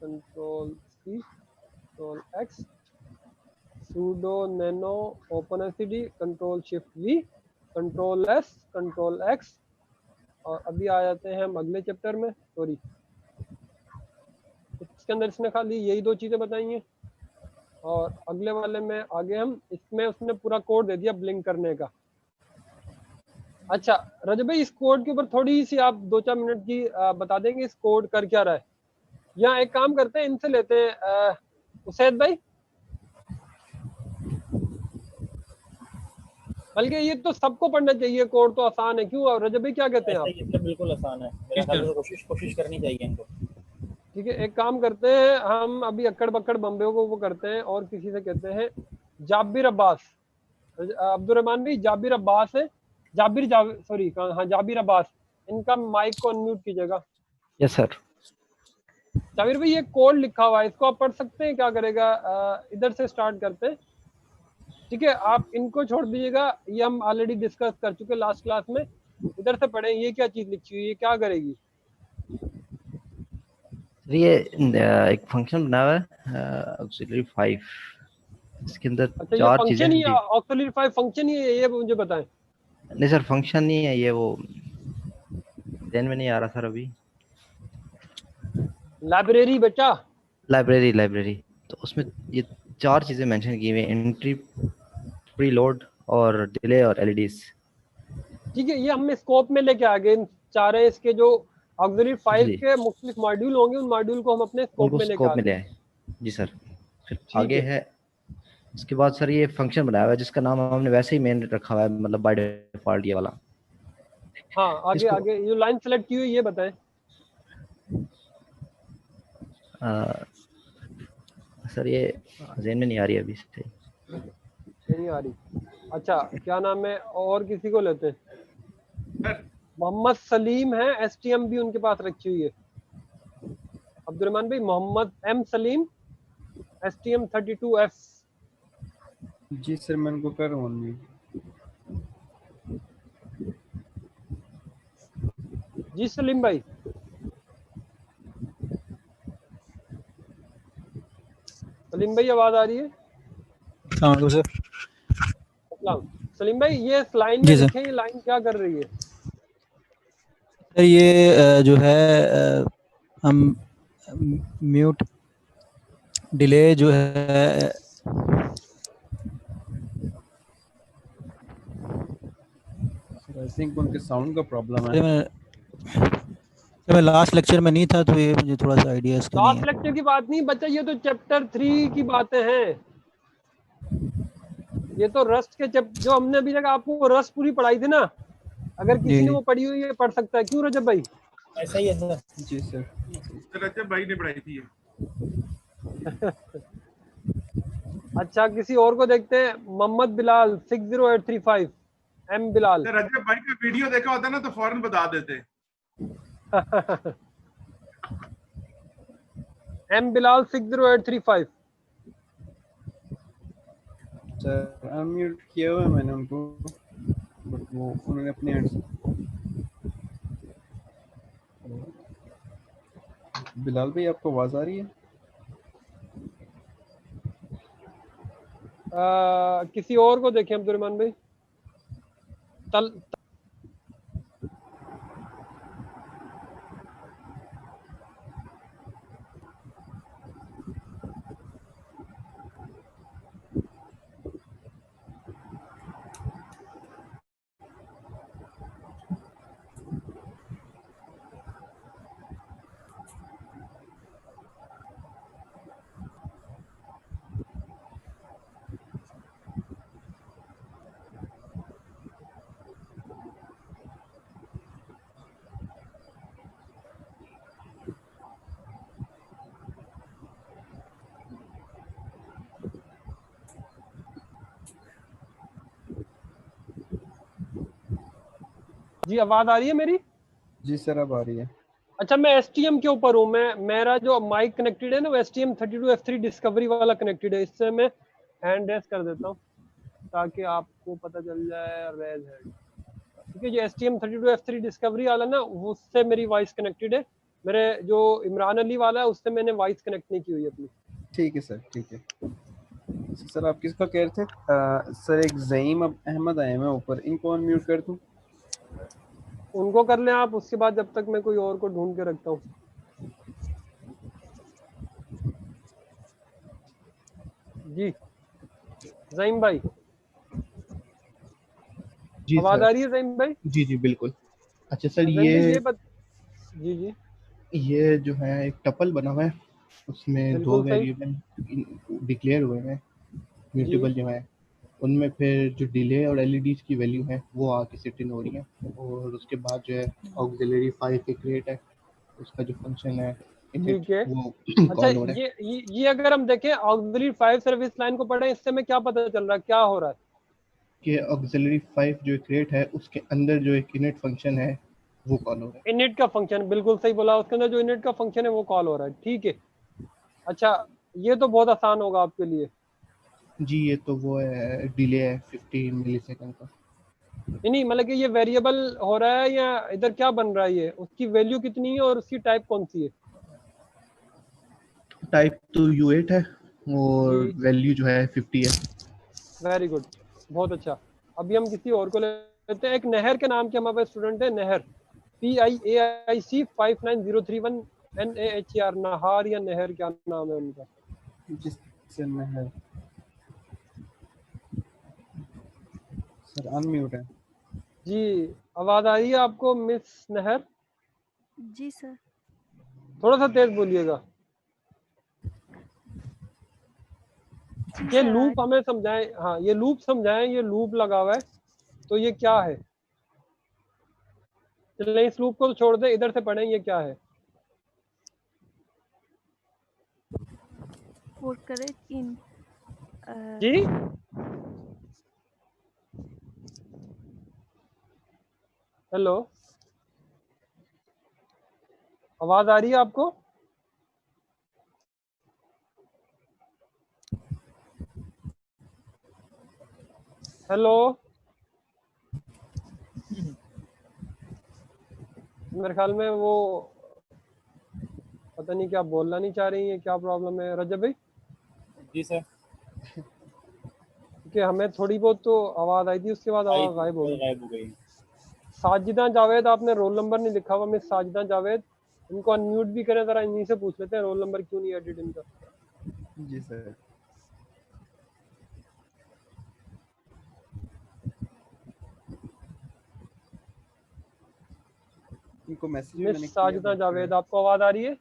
Ctrl C Ctrl X sudo nano OpenOCD Ctrl Shift V Ctrl S Ctrl X। और अभी आ जाते हैं हम अगले चैप्टर में, सॉरी इसके अंदर इसने खाली यही दो चीजें बताई हैं, और अगले वाले में आगे हम इसमें उसने पूरा कोड दे दिया ब्लिंक करने का। अच्छा रजत भाई इस कोड के ऊपर थोड़ी सी आप 2-4 मिनट की बता देंगे इस कोड कर क्या रहा है, या एक काम करते हैं इनसे लेते हैं उसैद भाई, बल्कि ये तो सबको पढ़ना चाहिए, कोड तो आसान है, क्यों रजत भाई क्या कहते हैं आप? ये बिल्कुल आसान है, मेरे ख्याल से कोशिश करनी चाहिए इनको। ठीक है एक काम करते हैं, हम अभी अक्कड़ बक्कड़ बम्बे को वो करते हैं और किसी से कहते हैं जाबिर अब्बास, अब्दुल रहमान भाई जाबिर अब्बास है, सॉरी हाँ जाबिर अब्बास, इनका माइक को अनम्यूट कीजिएगा। Yes sir. जाबिर भाई ये कोड लिखा हुआ है, इसको आप पढ़ सकते हैं, क्या करेगा इधर से स्टार्ट करते हैं, ठीक है। आप इनको छोड़ दीजिएगा, ये हम ऑलरेडी डिस्कस कर चुके लास्ट क्लास में, इधर से पढ़ें ये क्या चीज लिखी हुई है, क्या करेगी। ये एक फंक्शन बना हुआ है ऑक्सिलरी 5, इसके अंदर अच्छा, ये चार चीजें फंक्शन ही हैं। ऑक्सिलरी 5 फंक्शन ही है, ये मुझे बताएं। नहीं सर फंक्शन नहीं है ये, वो ध्यान में नहीं आ रहा सर अभी। लाइब्रेरी बच्चा, लाइब्रेरी तो उसमें ये 4 चीजें मेंशन की हुई हैं, एंट्री, प्रीलोड और डिले और एलईडीज। ठीक है, ये हम स्कोप में लेके आ गए। इन चार है इसके जो ऑक्सिलरी फाइल जी के मुख्तलिफ मॉड्यूल होंगे, उन मॉड्यूल को हम अपने स्कोप उनको में लेके स्कोप आ में ले गए। आए। जी सर। फिर ठीक आगे है, है उसके बाद सर ये फंक्शन बनाया हुआ है जिसका नाम हमने वैसे ही मेन रखा हुआ है, मतलब बाय डिफॉल्ट ये वाला। हाँ आगे इसको आगे जो लाइन सेलेक्ट की हुई है ये बताएं। सर ये ज़हन में नहीं आ रही अभी से। नहीं आ रही। अच्छा क्या नाम है, और किसी को लेते हैं। सर मोहम्मद सलीम है, एसटीएम भी उनके पास रखी हुई है। अब्दुलरहमान भाई, Mohammad M Salim, STM 32F। जी सर मैं उनको कर रहा हूँ unmute। जी सलीम भाई, सलीम भाई आवाज आ रही है। अस्सलाम वालेकुम सर। अस्सलाम। सलीम भाई ये इस लाइन में जी सर। लिखे, ये लाइन क्या कर रही है। सर ये जो है हम म्यूट डिले जो है सर आई थिंक उनके साउंड का प्रॉब्लम है। मैं लास्ट लेक्चर में नहीं था तो ये मुझे थोड़ा सा आइडिया इसका नहीं लास्ट है। लेक्चर की बात नहीं बच्चा, ये तो चैप्टर 3 की बातें हैं। ये तो रस्ट के जो हमने अभी तक आपको रस्ट पूरी पढ़ाई थी ना, अगर जी किसी ने जी वो पढ़ी हुई है पढ़ सकता है। क्यों रजब भाई। ऐसा ही है सर। जी सर। रजब भाई ने पढ़ाई थी ये। अच्छा किसी और को देखते हैं, मोहम्मद बिलाल 60835 एम बिलाल। सर रजब भाई का वीडियो देखा होता ना तो फौरन बता देते। एम बिलाल 60835। सर अनम्यूट किया हुआ है मैंने उनको, बट वो उन्होंने अपने एंड से। बिलाल भाई आपको आवाज आ रही है? किसी और को देखें अब्दुलरहमान भाई। जी आवाज आ रही है मेरी। जी सर अब आ रही है। अच्छा मैं एसटीएम के ऊपर हूँ। मैं मेरा जो माइक कनेक्टेड है ना वो एसटीएम 32F3 डिस्कवरी वाला कनेक्टेड है। इससे मैं हैंड रेस कर देता हूँ ताकि आपको पता चल जाए रेज हैंड। ठीक है, जो एसटीएम 32F3 डिस्कवरी वाला ना उससे मेरी वॉइस कनेक्टेड है। मेरे जो इमरान अली वाला है उससे मैंने वॉइस कनेक्ट नहीं की हुई अपनी। ठीक है सर ठीक है। सर आप किसका कह रहे थे? सर एक ज़ईम अहमद आए मैं ऊपर, इनको अनम्यूट कर दूं? उनको कर लें आप, उसके बाद जब तक मैं कोई और को ढूंढ के रखता हूँ। जी ज़ईम भाई जी आवाज सर। आ रही है ज़ईम भाई? जी जी बिल्कुल। अच्छा सर ज़ईम भाई ये जी जी ये जो है एक टपल बना हुआ है, उसमें 2 बिल्कुल सही वेरिएबल डिक्लेयर हुए हैं जी। म्यूटेबल जो है, उनमें फिर जो डिले और एलईडीज की वैल्यू है वो आके सेट इन हो रही है, और उसके बाद जो है ऑक्सिलरी 5 के क्रिएट है, उसका जो फंक्शन है इनिट ठीक है। वो अच्छा कॉल हो रहा है। ये अगर हम देखें ऑक्सिलरी 5 सर्विस लाइन को पढ़ें, इससे हमें क्या पता चल रहा है, क्या हो रहा है। कि ऑक्सिलरी 5 जो क्रिएट है उसके अंदर जो एक इनिट फंक्शन है वो कॉल हो रहा है। इनिट का फंक्शन बिल्कुल सही बोला, उसके अंदर जो इनिट का फंक्शन है वो कॉल हो रहा है। ठीक है। अच्छा ये तो बहुत आसान होगा आपके लिए। जी ये तो वो है, डिले है 15 मिलीसेकंड का। नहीं मतलब कि ये वेरिएबल हो रहा है या इधर क्या बन रहा है, ये उसकी वैल्यू कितनी है और उसकी टाइप कौन सी है। टाइप तो U8 है और जी वैल्यू जो है 50 है। वेरी गुड, बहुत अच्छा। अभी हम किसी और को लेते हैं। एक नहर के नाम के हमारे पास स्टूडेंट है, नहर। PIAIC 59031 NAHER, नहार या नहर, क्या नाम है उनका? जिससे नहर। सर अनम्यूट है। जी आवाज आ रही है आपको मिस नहर? जी सर। थोड़ा सा तेज बोलिएगा। जी ये सर, लूप हमें समझाएं। हाँ ये लूप समझाएं, ये लूप लगा हुआ है तो ये क्या है? चलिए इस लूप को तो छोड़ दें, इधर से पढ़ें ये क्या है। for correct in जी हेलो, आवाज आ रही है आपको? हेलो, मेरे ख्याल में वो पता नहीं क्या बोलना नहीं चाह रही है, क्या प्रॉब्लम है रजब भाई? जी सर। क्योंकि हमें थोड़ी बहुत तो आवाज आई थी, उसके बाद आवाज गायब हो गई। गायब हो गई। साजिदा जावेद, आपने रोल नंबर नहीं लिखा हुआ। मिस साजिदा जावेद, इनको अनम्यूट भी करें जरा, इन्हीं से पूछ लेते हैं रोल नंबर क्यों नहीं एडिट इनका। जी सर। इनको मैसेज भी मैंने मिस किया साजिदा जावेद, आपको आवाज आ रही है?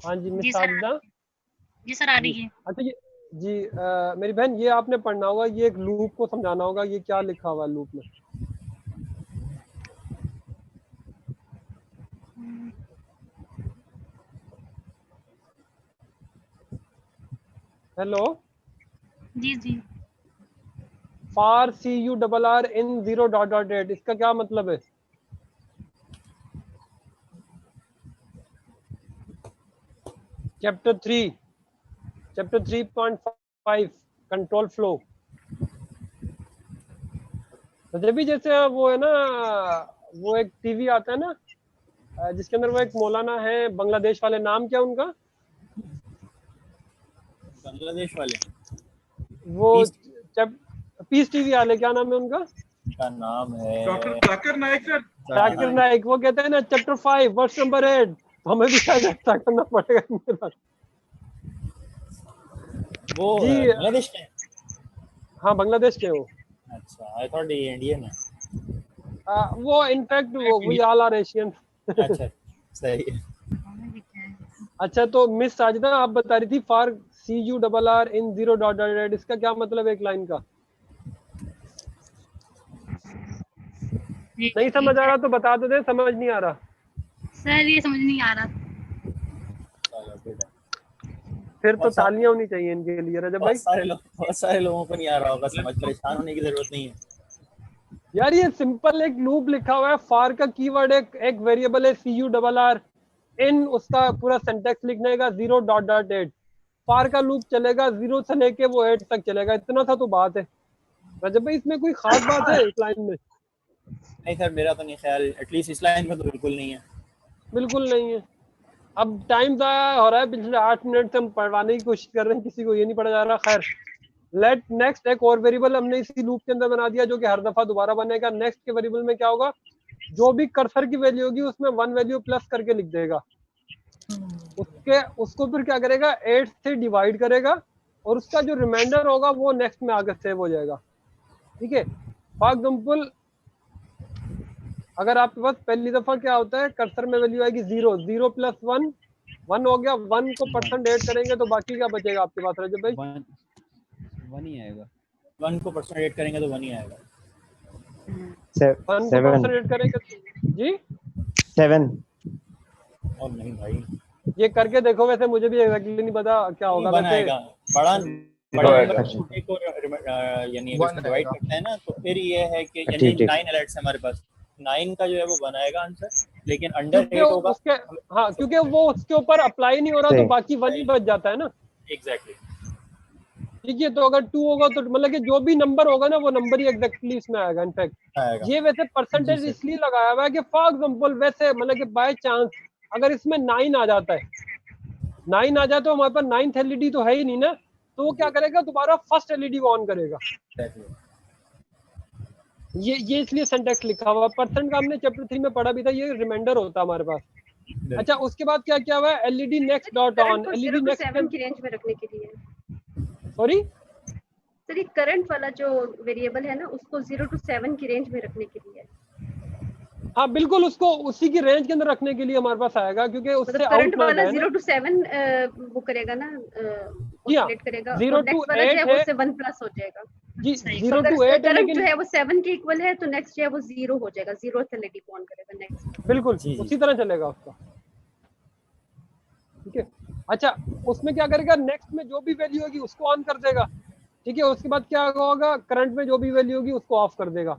हाँ जी मिस साजिदा। जी सर आ रही है। अच्छा ये जी मेरी बहन, ये आपने पढ़ना होगा, ये एक लूप को समझाना होगा, ये क्या लिखा हुआ है लूप में। हेलो जी जी। फार CURR इन 0.8, इसका क्या मतलब है? Chapter 3.5 control flow. जब भी जैसे वो है ना, वो एक टीवी आता है ना जिसके अंदर वो एक मौलाना है बांग्लादेश वाले, नाम क्या उनका? बांग्लादेश वाले वो पीस टीवी वाले, क्या नाम है उनका? का नाम है डॉक्टर जाकिर नाइक सर। जाकिर नाइक। वो कहते हैं ना चैप्टर 5 वर्स नंबर 8, हमें भी शायद ऐसा करना पड़ेगा इनके साथ। वो जी बांग्लादेश के? हाँ बांग्लादेश के हो। अच्छा, आई थॉट ये इंडियन है। वो in fact we all are Asian. अच्छा सही है। अच्छा तो मिस साजिदा आप बता रही थी फॉर CURR इन 0.8, इसका क्या मतलब है एक लाइन का? नहीं समझ आ रहा तो बता दो, दे समझ नहीं आ रहा। सर ये समझ नहीं आ रहा। फिर तो तालियां होनी चाहिए इनके लिए रजब भाई। बहुत सारे लोगों को नहीं आ रहा होगा समझ, परेशान होने की जरूरत नहीं है यार। ये सिंपल एक लूप लिखा हुआ है, फॉर का कीवर्ड एक वेरिएबल है CURR इन, उसका पूरा सिंटेक्स लिखने का 0.8, फॉर का लूप चलेगा 0 से लेके वो 8 तक चलेगा, इतना सा तो बात है रजब भाई। इसमें कोई खास बात है इस लाइन में? नहीं सर, मेरा तो नहीं ख्याल, एटलीस्ट इस लाइन में तो बिल्कुल नहीं है। बिल्कुल नहीं है। अब टाइम ज़ाया हो रहा है, पिछले 8 मिनट से हम पढ़वाने की कोशिश कर रहे हैं, किसी को ये नहीं पढ़ा जा रहा। खैर लेट नेक्स्ट, एक और वेरिएबल हमने इसी लूप के अंदर बना दिया जो कि हर दफा दोबारा बनेगा। नेक्स्ट के वेरिएबल में क्या होगा, जो भी कर्सर की वैल्यू होगी उसमें 1 वैल्यू प्लस करके लिख देगा। उसको फिर क्या करेगा, 8 से डिवाइड करेगा और उसका जो रिमाइंडर होगा वो नेक्स्ट में आगे सेव हो जाएगा। ठीक है। फॉर एग्जाम्पल अगर आपके पास पहली दफा क्या होता है, कर्सर में वैल्यू आएगी 0, 0 प्लस 1 1 हो गया, 1 को परसेंट ऐड करेंगे तो बाकी क्या बचेगा आपके पास रजब भाई? 1 ही आएगा। 1 को परसेंट ऐड करेंगे तो 1 ही आएगा। 1 को परसेंट ऐड करेंगे जी 7। और नहीं भाई, ये करके देखो, वैसे मुझे भी एग्जैक्टली नहीं पता क्या होगा। वैसे बड़ा नंबर छोटे को यानी अगर डिवाइड करते हैं ना तो फिर ये है कि यानी 9 अलर्ट्स हमारे पास, 9 का जो है वो बनाएगा आंसर, लेकिन अंडर 8 होगा उसके, हाँ क्योंकि वो उसके ऊपर अप्लाई नहीं हो रहा तो बाकी 1 ही बच जाता है ना। एग्जैक्टली। ठीक है। तो अगर 2 होगा तो मतलब कि जो भी नंबर होगा ना वो नंबर ही एग्जैक्टली इसमें आएगा। इनफैक्ट ये वैसे परसेंटेज इसलिए लगाया हुआ है कि फॉर एग्जांपल वैसे मतलब कि बाय चांस अगर इसमें 9 आ जाता है, 9 आ जाए तो हमारे पास 9th LED तो है ही नहीं ना, तो वो क्या करेगा, दोबारा फर्स्ट LED को ऑन करेगा। ये इसलिए सिंटैक्स लिखा हुआ। परसेंट का हमने चैप्टर 3 में पढ़ा भी था, ये रिमाइंडर होता है हमारे पास। अच्छा, उसके बाद क्या क्या हुआ है, LED next dot on, LED next 7 की रेंज में रखने के लिए। सॉरी सर, ये करंट वाला जो वेरिएबल है ना, उसको 0 to 7 की रेंज में रखने के लिए। हाँ बिल्कुल, उसको उसी की रेंज के अंदर रखने के लिए हमारे पास आएगा, क्योंकि उससे मतलब आउट करंट ना वाला जाए 0 ना। to 7 वो करेगा ना, कैलकुलेट करेगा। 0 to नेक्स्ट वाला जो 8 है है वो 7 प्लस हो जाएगा जी, तो 0 अगर to 8 है, करंट लेकिन जो है वो 7 के इक्वल है तो नेक्स्ट जो है वो 0 हो जाएगा, 0 एलईडी को ऑन करेगा नेक्स्ट। बिल्कुल उसी तरह चलेगा उसका, ठीक है। अच्छा, उसमें क्या करेगा, नेक्स्ट में जो भी वैल्यू होगी उसको ऑन कर देगा, ठीक है। उसके बाद क्या होगा, करंट में जो भी वैल्यू होगी उसको ऑफ कर देगा,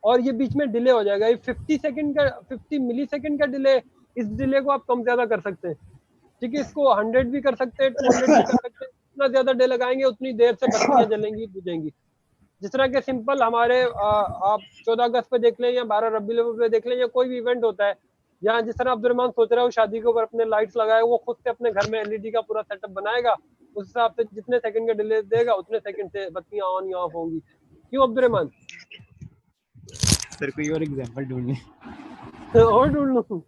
और ये बीच में डिले हो जाएगा। ये 50 सेकंड का 50 मिली सेकंड का डिले, इस डिले को आप कम ज्यादा कर सकते हैं, ठीक है। इसको 100 भी कर सकते हैं, 200 भी कर सकते हैं। जितना ज्यादा डे लगाएंगे उतनी देर से बत्तियां जलेंगी बुझेंगी। जिस तरह के सिंपल हमारे आप 14 अगस्त पे देख लें या 12 रबीउल अव्वल पे देख लें, या कोई भी इवेंट होता है, या जिस तरह अब्दुर्रहमान सोच रहा है वो शादी के ऊपर अपने लाइट्स लगाए, वो खुद से अपने घर में एलईडी का पूरा सेटअप बनाएगा, उस हिसाब से जितने सेकंड का डिले देगा उतने सेकंड से बत्तियां ऑन या ऑफ होंगी। क्यों अब्दुर्रहमान? सर कोई और एग्जांपल ढूंढ लें। और ढूंढ लूं?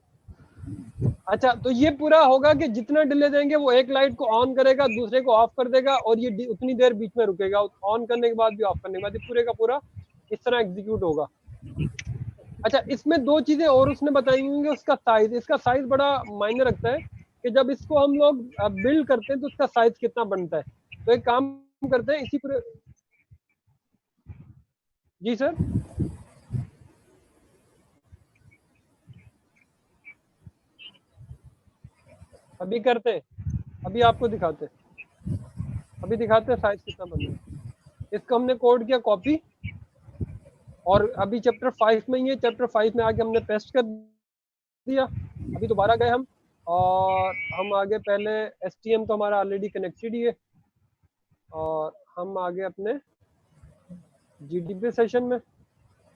अच्छा, तो ये पूरा होगा कि जितना डिले देंगे वो एक लाइट को ऑन करेगा, दूसरे को ऑफ कर देगा, और ये उतनी देर बीच में रुकेगा, ऑन करने के बाद भी ऑफ करने के बाद, ये पूरे का पूरा इस तरह एग्जीक्यूट होगा। अच्छा, इसमें दो चीजें और उसने बताई होंगी। उसका साइज, इसका साइज बड़ा मायने रखता है कि जब इसको हम लोग बिल्ड करते हैं तो उसका साइज कितना बनता है। तो एक काम करते हैं, इसी पूरे, जी सर, अभी करते हैं, अभी आपको दिखाते हैं, अभी दिखाते हैं साइज कितना बन रहा है। इसको हमने कोड किया कॉपी, और अभी चैप्टर 5 में ही है, चैप्टर 5 में आके हमने पेस्ट कर दिया। अभी दोबारा गए हम, और हम आगे पहले STM तो हमारा ऑलरेडी कनेक्टेड ही है, और हम आगे अपने GDB सेशन में,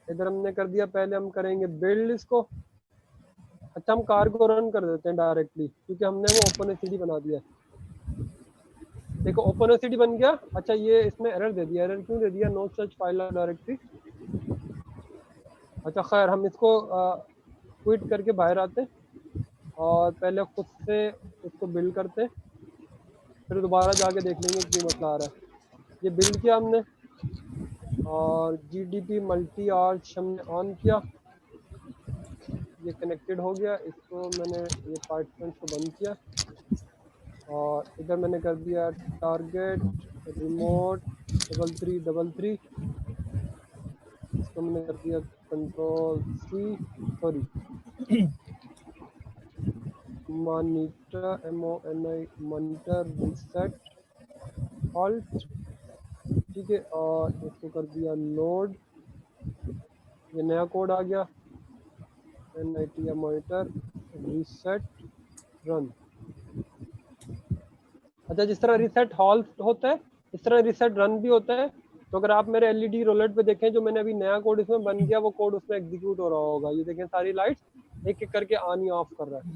इधर हमने कर दिया। पहले हम करेंगे बिल्ड इसको। अच्छा, हम कार को रन कर देते हैं डायरेक्टली, क्योंकि हमने वो OpenACD बना दिया है। देखो OpenACD बन गया। अच्छा, ये इसमें एरर दे दिया, एरर क्यों दे दिया, नो सच फाइल डायरेक्टरी। अच्छा खैर, हम इसको क्विट करके बाहर आते हैं, और पहले खुद से इसको बिल्ड करते हैं, फिर दोबारा जाके देख लेंगे क्यों मसला आ रहा है। ये बिल्ड किया हमने, और GDB मल्टी आर्च हमने ऑन किया, ये कनेक्टेड हो गया। इसको मैंने ये पार्टिशंस को बंद किया, और इधर मैंने कर दिया टारगेट रिमोट 3333, इसको मैंने कर दिया Ctrl+C, sorry monitor monitor reset alt, ठीक है। और इसको कर दिया लोड, ये नया कोड आ गया, NIT मॉनिटर रीसेट रन। अच्छा, जिस तरह रीसेट हॉल्ट होता है इस तरह रीसेट रन भी होता है। तो अगर आप मेरे LED रोलेट पे देखें, जो मैंने अभी नया कोड इसमें बन गया, वो कोड उसमें एग्जीक्यूट हो रहा होगा। ये देखें, सारी लाइट्स एक एक करके ऑन या ऑफ कर रहा है।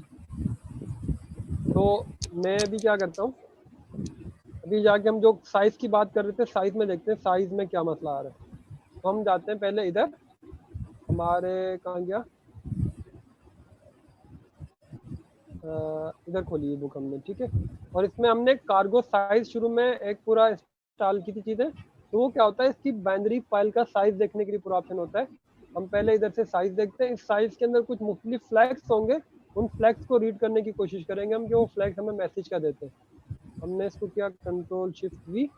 तो मैं अभी क्या करता हूँ, अभी जाके हम जो साइज की बात कर रहे थे, साइज में देखते हैं साइज में क्या मसला आ रहा है। तो हम जाते हैं पहले इधर, हमारे कहाँ गया, इधर खोलिए बुक हमने, ठीक है। और इसमें हमने कार्गो साइज शुरू में एक पूरा इंस्टॉल की थी चीज़ें। तो वो क्या होता है, इसकी बाइनरी फाइल का साइज देखने के लिए पूरा ऑप्शन होता है। हम पहले इधर से साइज देखते हैं। इस साइज के अंदर कुछ मुख्तलिफ फ्लैग्स होंगे, उन फ्लैग्स को रीड करने की कोशिश करेंगे हम, कि वो फ्लैग्स हमें मैसेज का देते हैं। हमने इसको किया Ctrl+Shift+V,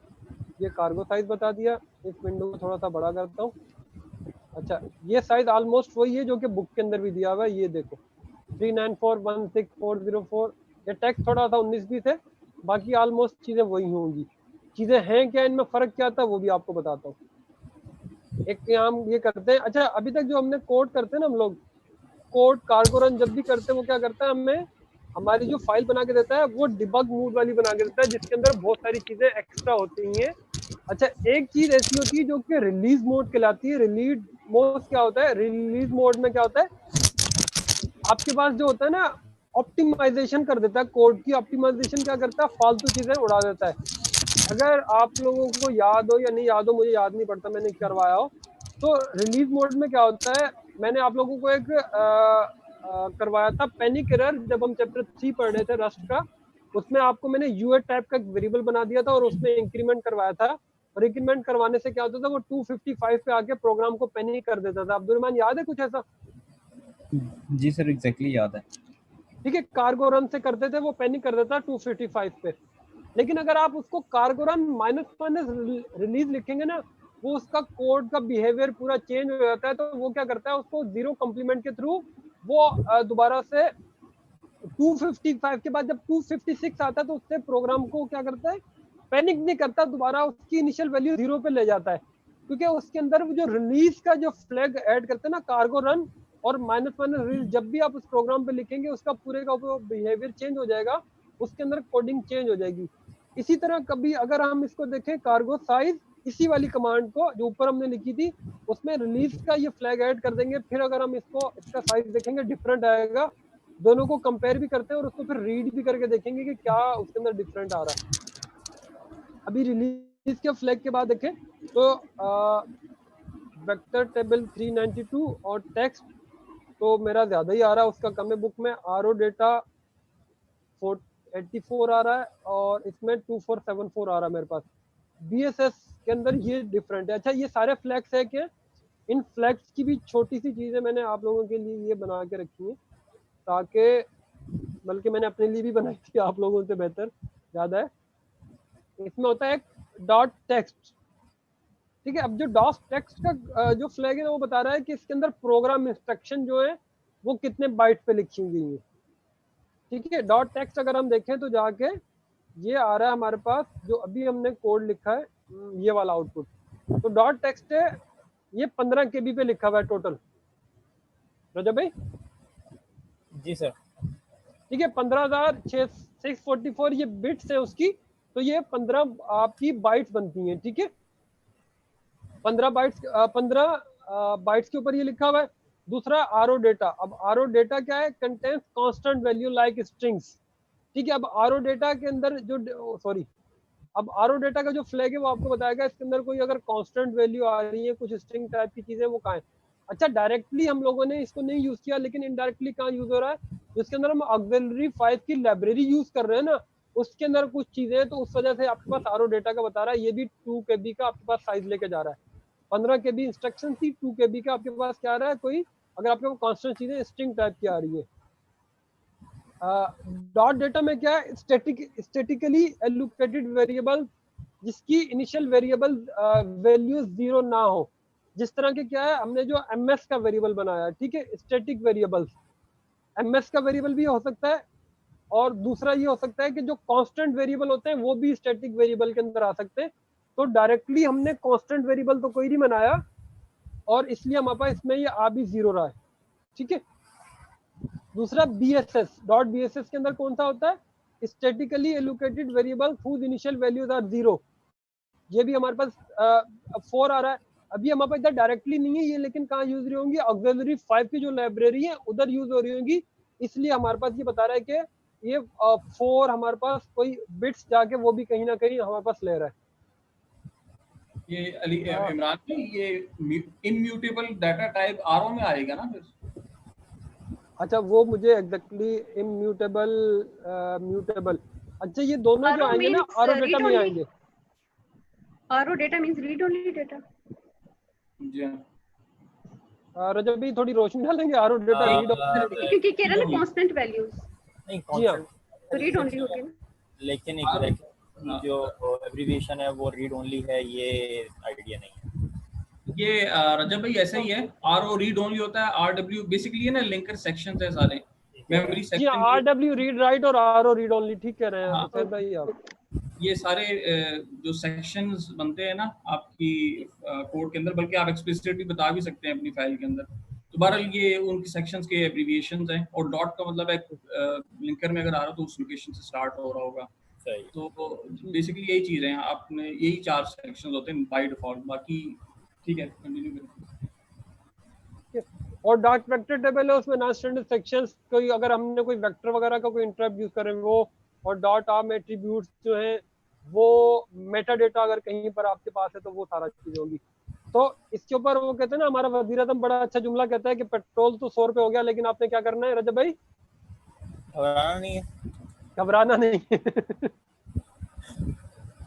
ये कार्गो साइज बता दिया। इस विंडो को थोड़ा सा बड़ा करता हूँ। अच्छा, ये साइज ऑलमोस्ट वही है जो कि बुक के अंदर भी दिया हुआ है। ये देखो 39416,404। ये टेक्स्ट थोड़ा सा 19-20 है, बाकी ऑलमोस्ट चीज़ें वही होंगी। चीज़ें हैं क्या, इनमें फ़र्क क्या था वो भी आपको बताता हूँ। एक काम ये करते हैं, अच्छा अभी तक जो हमने कोड करते हैं ना, हम लोग कोड कार्गो रन जब भी करते हैं, वो क्या करता है, हमें हमारी जो फाइल बना के देता है वो डिबग मोड वाली बना के देता है, जिसके अंदर बहुत सारी चीज़ें एक्स्ट्रा होती हैं। अच्छा, एक चीज़ ऐसी होती है जो कि रिलीज मोड कहलाती है। रिलीज मोड क्या होता है, रिलीज मोड में क्या होता है, आपके पास जो होता है ना, ऑप्टिमाइजेशन कर देता है कोड की। ऑप्टिमाइजेशन क्या करता है, फालतू चीज़ें उड़ा देता है। अगर आप लोगों को याद हो या नहीं याद हो, मुझे याद नहीं पड़ता मैंने करवाया हो, तो रिलीज मोड में क्या होता है, मैंने आप लोगों को एक करवाया था पैनिक एरर जब हम चैप्टर 3 पढ़ रहे थे रस्ट का, उसमें आपको मैंने यूए टाइप का वेरिएबल बना दिया था और उसमें इंक्रीमेंट करवाया था, और इंक्रीमेंट करवाने से क्या होता था, वो 255 पे आके प्रोग्राम को पैनिक कर देता था। अब्दुलरहमान याद है कुछ ऐसा? जी सर एग्जैक्टली याद है। ठीक है, कार्गो रन से करते थे, वो पैनिक कर देता 255 पे। लेकिन अगर आप उसको कार्गो रन माइनस रिलीज लिखेंगे ना, वो उसका कोड का बिहेवियर पूरा चेंज हो जाता है। तो वो क्या करता है, उसको 0 कॉम्प्लीमेंट के थ्रू वो दोबारा से 255 के बाद जब 256 आता है तो उससे प्रोग्राम को क्या करता है, पैनिक नहीं करता, दोबारा उसकी इनिशियल वैल्यू 0 पे ले जाता है, क्योंकि उसके अंदर वो जो रिलीज का जो फ्लैग ऐड करते हैं ना, कार्गो रन और माइनस रिलीज, जब भी आप उस प्रोग्राम पे लिखेंगे उसका पूरे का बिहेवियर चेंज हो जाएगा, उसके अंदर कोडिंग चेंज हो जाएगी। इसी तरह कभी अगर हम इसको देखें कार्गो साइज, इसी वाली कमांड को जो ऊपर हमने लिखी थी उसमें रिलीज का ये फ्लैग ऐड कर देंगे, फिर अगर हम इसको इसका साइज देखेंगे डिफरेंट आएगा, दोनों को कंपेयर भी करते हैं और उसको फिर रीड भी करके देखेंगे कि क्या उसके अंदर डिफरेंट आ रहा है। अभी रिलीज के फ्लैग के बाद देखें तो वेक्टर टेबल 392 और टेक्स्ट तो मेरा ज्यादा ही आ रहा है, उसका कम है बुक में। आरओ डेटा 484 आ रहा है और इसमें 2474 आ रहा है मेरे पास। बीएसएस के अंदर ये डिफरेंट है। अच्छा, ये सारे फ्लैग्स है कि इन फ्लैग्स की भी छोटी सी चीजें मैंने आप लोगों के लिए ये बना के रखी है, ताकि बल्कि मैंने अपने लिए भी बनाई थी, आप लोगों से बेहतर याद है। इसमें होता है डॉट टेक्स्ट, ठीक है। अब जो डॉट टेक्स्ट का जो फ्लैग है ना, वो बता रहा है कि इसके अंदर प्रोग्राम इंस्ट्रक्शन जो है वो कितने बाइट पे लिखी हुई है, ठीक है। डॉट टेक्स्ट अगर हम देखें तो जाके ये आ रहा है हमारे पास, जो अभी हमने कोड लिखा है ये वाला आउटपुट, तो डॉट टेक्स्ट है ये 15 KB पे लिखा हुआ है टोटल। रजब भाई जी सर, ठीक है, 15,644 ये बिट्स है उसकी, तो ये 15 आपकी बाइट्स बनती हैं, ठीक है। 15 बाइट्स के ऊपर ये लिखा हुआ है। दूसरा आरओ डेटा, अब आरओ डेटा क्या है, contains constant value like strings, ठीक है। अब आरओ डेटा के अंदर जो अब आरओ डेटा का जो फ्लैग है वो आपको बताएगा इसके अंदर कोई अगर कांस्टेंट वैल्यू आ रही है, कुछ स्ट्रिंग टाइप की चीजें, वो कहाँ है। अच्छा, डायरेक्टली हम लोगों ने इसको नहीं यूज किया, लेकिन इनडायरेक्टली कहाँ यूज हो रहा है, जिसके अंदर हम ऑक्सिलरी 5 की लाइब्रेरी यूज कर रहे हैं ना, उसके अंदर कुछ चीजें हैं, तो उस वजह से आपके पास आरओ डेटा का बता रहा है। ये भी 2 KB का आपके पास साइज लेके जा रहा है। 15 KB इंस्ट्रक्शन थी, 2 KB का आपके पास क्या आ रहा है, कोई अगर आपके पास कांस्टेंट चीजें स्ट्रिंग टाइप की आ रही है। डॉट डेटा में क्या है, स्टैटिकली एलोकेटेड वेरिएबल जिसकी इनिशियल वेरिएबल वैल्यू 0 ना हो, जिस तरह के क्या है हमने जो एमएस का वेरिएबल बनाया है, ठीक है। स्टैटिक वेरिएबल्स, एमएस का वेरिएबल भी हो सकता है, और दूसरा ये हो सकता है कि जो कांस्टेंट वेरिएबल होते हैं वो भी स्टैटिक वेरिएबल के अंदर आ सकते हैं। तो डायरेक्टली हमने कांस्टेंट वेरिएबल तो कोई नहीं बनाया, और इसलिए हमारे पास इसमें ये आ भी 0 रहा है, ठीक है। दूसरा बीएसएस, डॉट बीएसएस के अंदर कौन सा होता है, statically allocated variable whose initial values are 0, ये भी हमारे पास 4 आ रहा है। अभी हमारे पास इधर डायरेक्टली नहीं है ये, लेकिन कहाँ यूज रही होंगी, ऑक्सिलरी 5 की जो लाइब्रेरी है उधर यूज हो रही होंगी, इसलिए हमारे पास ये बता रहा है कि ये 4 हमारे पास कोई बिट्स जाके वो भी कहीं ना कहीं हमारे पास ले रहा है। ये इमरान जी, ये इम्यूटेबल डाटा टाइप आरओ में आएगा ना फिर? अच्छा, वो मुझे एग्जैक्टली इम्यूटेबल म्यूटेबल, अच्छा ये दोनों जो आएंगे ना आरओ डेटा में आएंगे। RO data means read only data. जी हां, रजब भी थोड़ी रोशनी डालेंगे। आरओ डेटा रीड क्योंकि कह रहा है कांस्टेंट वैल्यूज नहीं जी हां, तो रीड ओनली होगी ना, लेकिन एग्जैक्टली जो एब्रिविएशन है वो रीड ओनली है, ये आइडिया नहीं है। ये रजब भाई ऐसा ही है, आरओ रीड ओनली होता है, आरडब्ल्यू बेसिकली है ना लिंकर सेक्शंस है सारे मेमोरी जी सेक्शन। आरडब्ल्यू रीड राइट और आरओ रीड ओनली, ठीक कह रहे हैं हाँ, हुसैन भाई आप। ये सारे जो सेक्शंस बनते हैं ना आपकी कोड के अंदर, बल्कि आप एक्सप्लिसिटली बता भी सकते हैं अपनी फाइल के अंदर, तो बहरहाल ये उनके सेक्शंस के एब्रिविएशंस हैं। और डॉट का मतलब है लिंकर में अगर आ रहा हो तो उस लोकेशन से स्टार्ट हो रहा होगा। सही, तो बेसिकली यही चीज़ है, आपने यही 4 सेक्शंस होते हैं बाय डिफॉल्ट, बाकी ठीक है कंटिन्यू करें। और डॉट वेक्टर टेबल है, उसमें नॉन स्टैंडर्ड सेक्शंस, कोई अगर हमने कोई वेक्टर वगैरह का कोई इंटरप्ट यूज करें वो, और डॉट आर्म एट्रीब्यूट्स जो हैं वो मेटा डेटा अगर कहीं पर आपके पास है तो वो सारा चीज होगी। तो इसके ऊपर वो कहते हैं ना, हमारा वजीर आज़म बड़ा अच्छा जुमला कहता है कि पेट्रोल तो 100 रुपए हो गया, लेकिन आपने क्या करना है रजब भाई? घबराना नहीं है, घबराना नहीं है।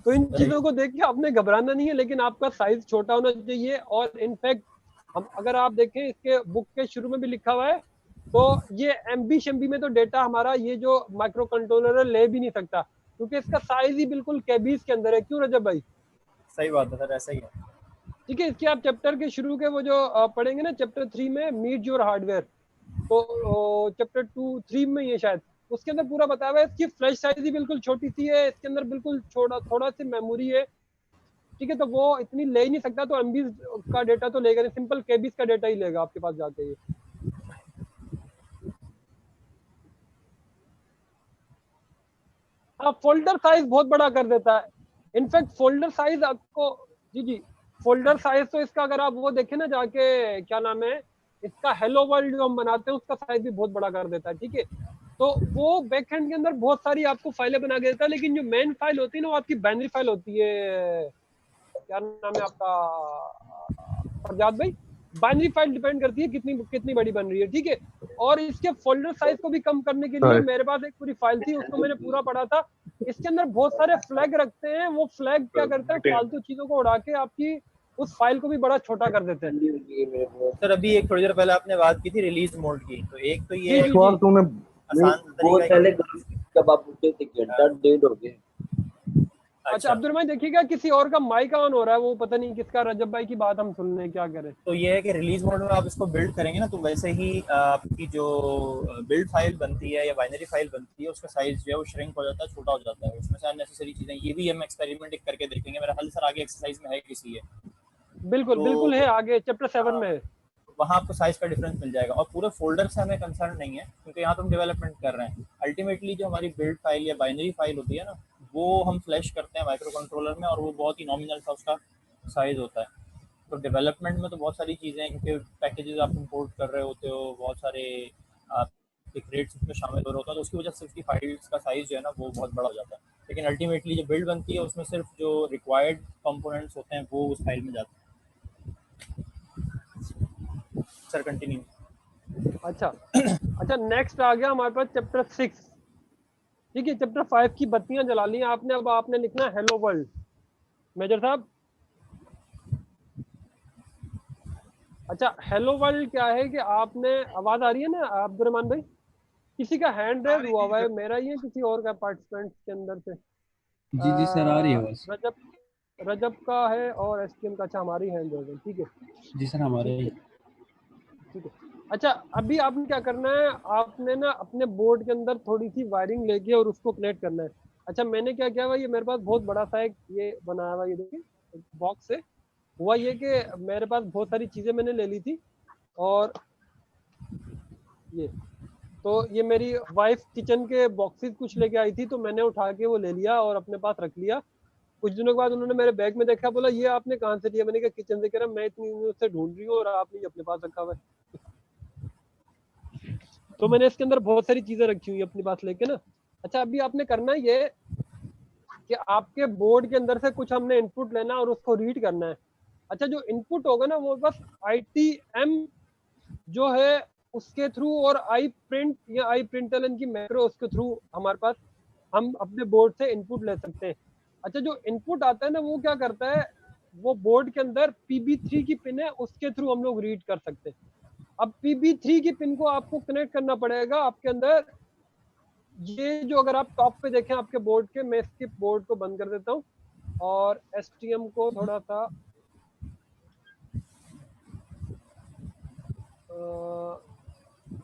तो इन चीजों को देख के आपने घबराना नहीं है, लेकिन आपका साइज छोटा होना चाहिए। और इनफैक्ट हम अगर आप देखें इसके बुक के शुरू में भी लिखा हुआ है, तो ये एमबी शम्बी में तो डेटा हमारा ये जो माइक्रो कंट्रोलर है ले भी नहीं सकता, क्योंकि इसका साइज ही बिल्कुल केबीस के अंदर है। क्यों रजब भाई? सही बात है सर, ऐसा ही है। ठीक है, इसके आप चैप्टर के शुरू के वो जो पढ़ेंगे ना, चैप्टर 3 में मीट योर हार्डवेयर, तो चैप्टर 2-3 में ये शायद उसके अंदर पूरा बताया हुआ है। इसकी फ्लैश साइज ही बिल्कुल छोटी सी है, इसके अंदर बिल्कुल थोड़ा सी मेमोरी है। ठीक है, तो वो इतनी ले ही नहीं सकता, तो एमबी का डेटा तो लेगा नहीं, सिंपल केबीस का डेटा ही लेगा आपके पास जाके। ये हाँ, फोल्डर साइज बहुत बड़ा कर देता है। इनफैक्ट फोल्डर साइज आपको, जी फोल्डर साइज तो इसका अगर आप वो देखें ना जाके, क्या नाम है इसका, हेलो वर्ल्ड जो हम बनाते हैं उसका साइज भी बहुत बड़ा कर देता है। ठीक है, तो वो बैकएंड के अंदर बहुत सारी आपको फाइलें बना के देता है, लेकिन जो मेन फाइल होती है ना वो आपकी बाइनरी फाइल होती है। क्या नाम है आपका फरजाद भाई? बाइनरी फाइल डिपेंड करती है कितनी बड़ी बन रही है। ठीक है, और इसके फोल्डर साइज को भी कम करने के लिए मेरे पास एक पूरी फाइल थी, उसको मैंने पूरा पढ़ा था। इसके अंदर बहुत सारे फ्लैग रखते हैं, वो फ्लैग क्या करते हैं, फालतू चीजों को उड़ा के आपकी उस फाइल को भी बड़ा छोटा कर देते हैं। सर अभी एक थोड़ी देर पहले आपने बात की थी रिलीज मोड की, तो एक तो ये बहुत पहले जब आप पूछे थे कि डेट हो गए। अच्छा अब्दुल भाई देखिएगा, किसी और का माइक ऑन हो रहा है, वो पता नहीं किसका। रजब भाई की बात हम सुन रहे हैं, क्या करें? तो ये है कि रिलीज मोड में आप इसको बिल्ड करेंगे ना, तो वैसे ही आपकी जो बिल्ड फाइल बनती है या बाइनरी फाइल बनती है उसका साइज जो है वो श्रिंक हो जाता है, छोटा हो जाता है। उसमें से अननेसेसरी चीजें, ये भी हम एक्सपेरिमेंट करके देखेंगे। मेरा हल सर आगे एक्सरसाइज में है किसी है, बिल्कुल है, आगे चैप्टर 7 में है, वहाँ आपको साइज का डिफरेंस मिल जाएगा। और पूरे फोल्डर से हमें कंसर्न नहीं है, क्योंकि यहाँ तो हम डेवलपमेंट कर रहे हैं। अल्टीमेटली जो हमारी बिल्ड फाइल या बाइनरी फाइल होती है ना, वो हम फ्लैश करते हैं माइक्रो कंट्रोलर में, और वो बहुत ही नॉमिनल सा उसका साइज होता है। तो डेवलपमेंट में तो बहुत सारी चीज़ें हैं, क्योंकि पैकेजेस आप इंपोर्ट कर रहे होते हो, बहुत सारे आपके क्रेट्स उसमें शामिल हो रहे होता है, तो उसकी वजह से उसकी फाइल्स का साइज जो है ना वो बहुत बड़ा हो जाता है। लेकिन अल्टीमेटली जो बिल्ड बनती है उसमें सिर्फ जो रिक्वायर्ड कंपोनेंट्स होते हैं वो उस फाइल में जाते हैं। Sir continue. अच्छा नेक्स्ट आ गया हमारे पास चैप्टर 6। ठीक है, चैप्टर 5 की बत्तियां जला ली आपने, अब आपने लिखना है हेलो वर्ल्ड। मेजर साहब, अच्छा हेलो वर्ल्ड क्या है कि आपने, आवाज आ रही है ना अब्दुलरहमान भाई? किसी का हैंड रेज हुआ है, मेरा ही है किसी और का पार्टिसिपेंट के अंदर से? जी सर आ रही है बस। रजब का है और एसटीएम का। अच्छा हमारी हैंड रेज है, ठीक है जी सर हमारे। ठीक है। अच्छा अभी आपने क्या करना है, आपने ना अपने बोर्ड के अंदर थोड़ी सी वायरिंग लेके और उसको कनेक्ट करना है। अच्छा मैंने क्या किया हुआ, ये मेरे पास बहुत बड़ा सा एक ये बनाया हुआ, ये देखिए बॉक्स है। हुआ ये कि मेरे पास बहुत सारी चीजें मैंने ले ली थी, और ये तो ये मेरी वाइफ किचन के बॉक्सेस कुछ लेके आई थी, तो मैंने उठा के वो ले लिया और अपने पास रख लिया। कुछ दिनों के बाद उन्होंने मेरे बैग में देखा, बोला ये आपने कहाँ से लिया? मैंने कहा किचन से। कह रहा मैं इतनी दिनों से ढूंढ रही हूँ और आपने ये अपने पास रखा हुआ है। तो मैंने इसके अंदर बहुत सारी चीजें रखी हुई अपने पास लेके ना। अच्छा अभी आपने करना ये कि आपके बोर्ड के अंदर से कुछ हमने इनपुट लेना और उसको रीड करना है। अच्छा जो इनपुट होगा ना वो बस ITM जो है उसके थ्रू और आई प्रिंट या आई प्रिंटलन की मैक्रो उसके थ्रू हमारे पास हम अपने बोर्ड से इनपुट ले सकते हैं। अच्छा जो इनपुट आता है ना वो क्या करता है, वो बोर्ड के अंदर PB3 की पिन है, उसके थ्रू हम लोग रीड कर सकते हैं। अब PB3 की पिन को आपको कनेक्ट करना पड़ेगा आपके अंदर। ये जो अगर आप टॉप पे देखें आपके बोर्ड के, मैं इसके बोर्ड को बंद कर देता हूँ और STM को थोड़ा सा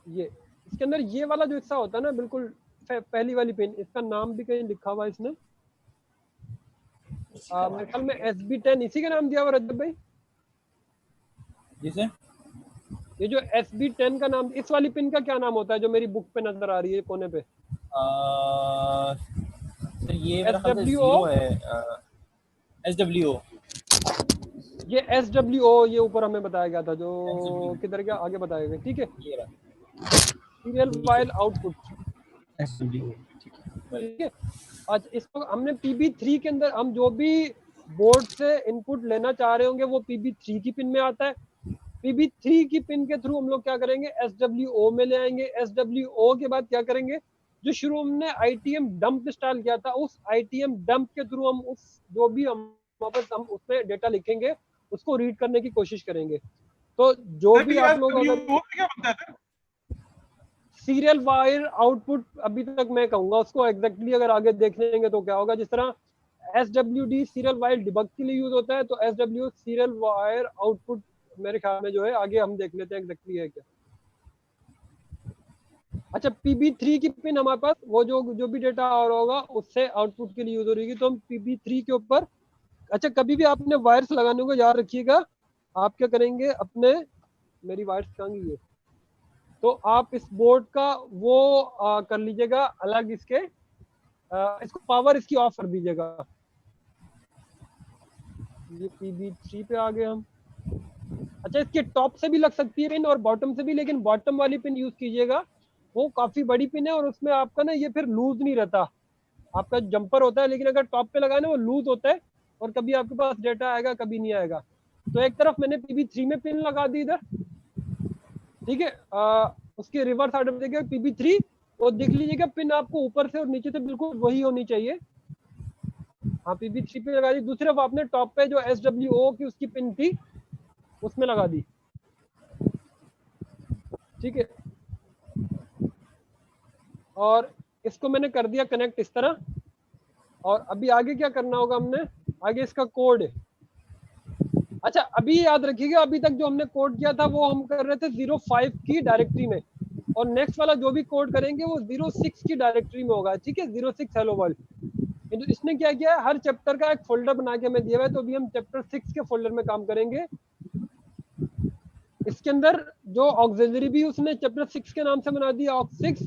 ये इसके अंदर ये वाला जो हिस्सा होता है ना बिल्कुल पहली वाली पिन, इसका नाम भी कहीं लिखा हुआ है इसने, मेरे ख्याल में SB10 इसी का नाम दिया हुआ रजब भाई जी सर। ये जो SB10 का नाम, इस वाली पिन का क्या नाम होता है जो मेरी बुक पे नजर आ रही है कोने पे? सर ये मेरा ख्याल से 0 है। SWO। ये SWO ये ऊपर हमें बताया गया था, जो किधर गया आगे बताया गया। ठीक है, सीरियल फाइल आउटपुट SWO ठीक है। आज इसको हमने PB3 के अंदर हम जो भी बोर्ड से इनपुट लेना चाह रहे होंगे वो PB3 की पिन में आता है। PB3 की पिन के थ्रू हम लोग क्या करेंगे, SWO में ले आएंगे। SWO के बाद क्या करेंगे, जो शुरू हमने ITM डंप इंस्टॉल किया था, उस ITM डंप के थ्रू हम उस जो भी हम वापस हम उसमें डेटा लिखेंगे उसको रीड करने की कोशिश करेंगे। तो जो भी आप लोग अगर क्या बनता है सीरियल वायर आउटपुट, अभी तक मैं कहूंगा उसको एग्जैक्टली अगर आगे देख लेंगे तो क्या होगा, जिस तरह SWD सीरियल वायर डिबग के लिए यूज होता है, तो SWO सीरियल वायर आउटपुट मेरे ख्याल में जो है आगे हम देख लेते हैं एग्जैक्टली है क्या। अच्छा, PB3 की पिन हमारे पास वो जो भी डेटा आ रहा होगा उससे आउटपुट के लिए यूज हो रही है, तो हम PB3 के ऊपर, अच्छा कभी भी आपने वायर्स लगाने को याद रखिएगा, आप क्या करेंगे अपने, मेरी वायर्स कहाँ गई है, तो आप इस बोर्ड का वो कर लीजिएगा अलग, इसके इसको पावर इसकी ऑफ कर दीजिएगा। ये PB3 पे आ गए हम। अच्छा, इसके टॉप से भी लग सकती है पिन और बॉटम से भी, लेकिन बॉटम वाली पिन यूज कीजिएगा, वो काफी बड़ी पिन है और उसमें आपका ना ये फिर लूज नहीं रहता, आपका जंपर होता है, लेकिन अगर टॉप पे लगाए ना वो लूज होता है और कभी आपके पास डेटा आएगा कभी नहीं आएगा। तो एक तरफ मैंने PB3 में पिन लगा दी इधर, ठीक है, उसके रिवर्स साइड में देखिए PB3, और देख लीजिएगा पिन आपको ऊपर से और नीचे से बिल्कुल वही होनी चाहिए। हाँ, PB3 पे लगा दी। दूसरी तरफ आपने टॉप पे जो SWO की उसकी पिन थी उसमें लगा दी, ठीक है, और इसको मैंने कर दिया कनेक्ट इस तरह। और अभी आगे क्या करना होगा हमने, आगे इसका कोड है। अच्छा, अभी याद रखिएगा अभी तक जो हमने कोड किया था वो हम कर रहे थे 05 की डायरेक्टरी में, और नेक्स्ट वाला जो भी कोड करेंगे वो 06 की डायरेक्टरी में होगा, ठीक है, 06 हेलो वर्ल्ड। इसने क्या किया है, हर चैप्टर का एक फोल्डर बना के हमें दिया हुआ है, तो अभी हम चैप्टर 6 के फोल्डर में काम करेंगे। इसके अंदर जो ऑक्सिलरी भी उसने चैप्टर 6 के नाम से बना दिया, ऑक्स6।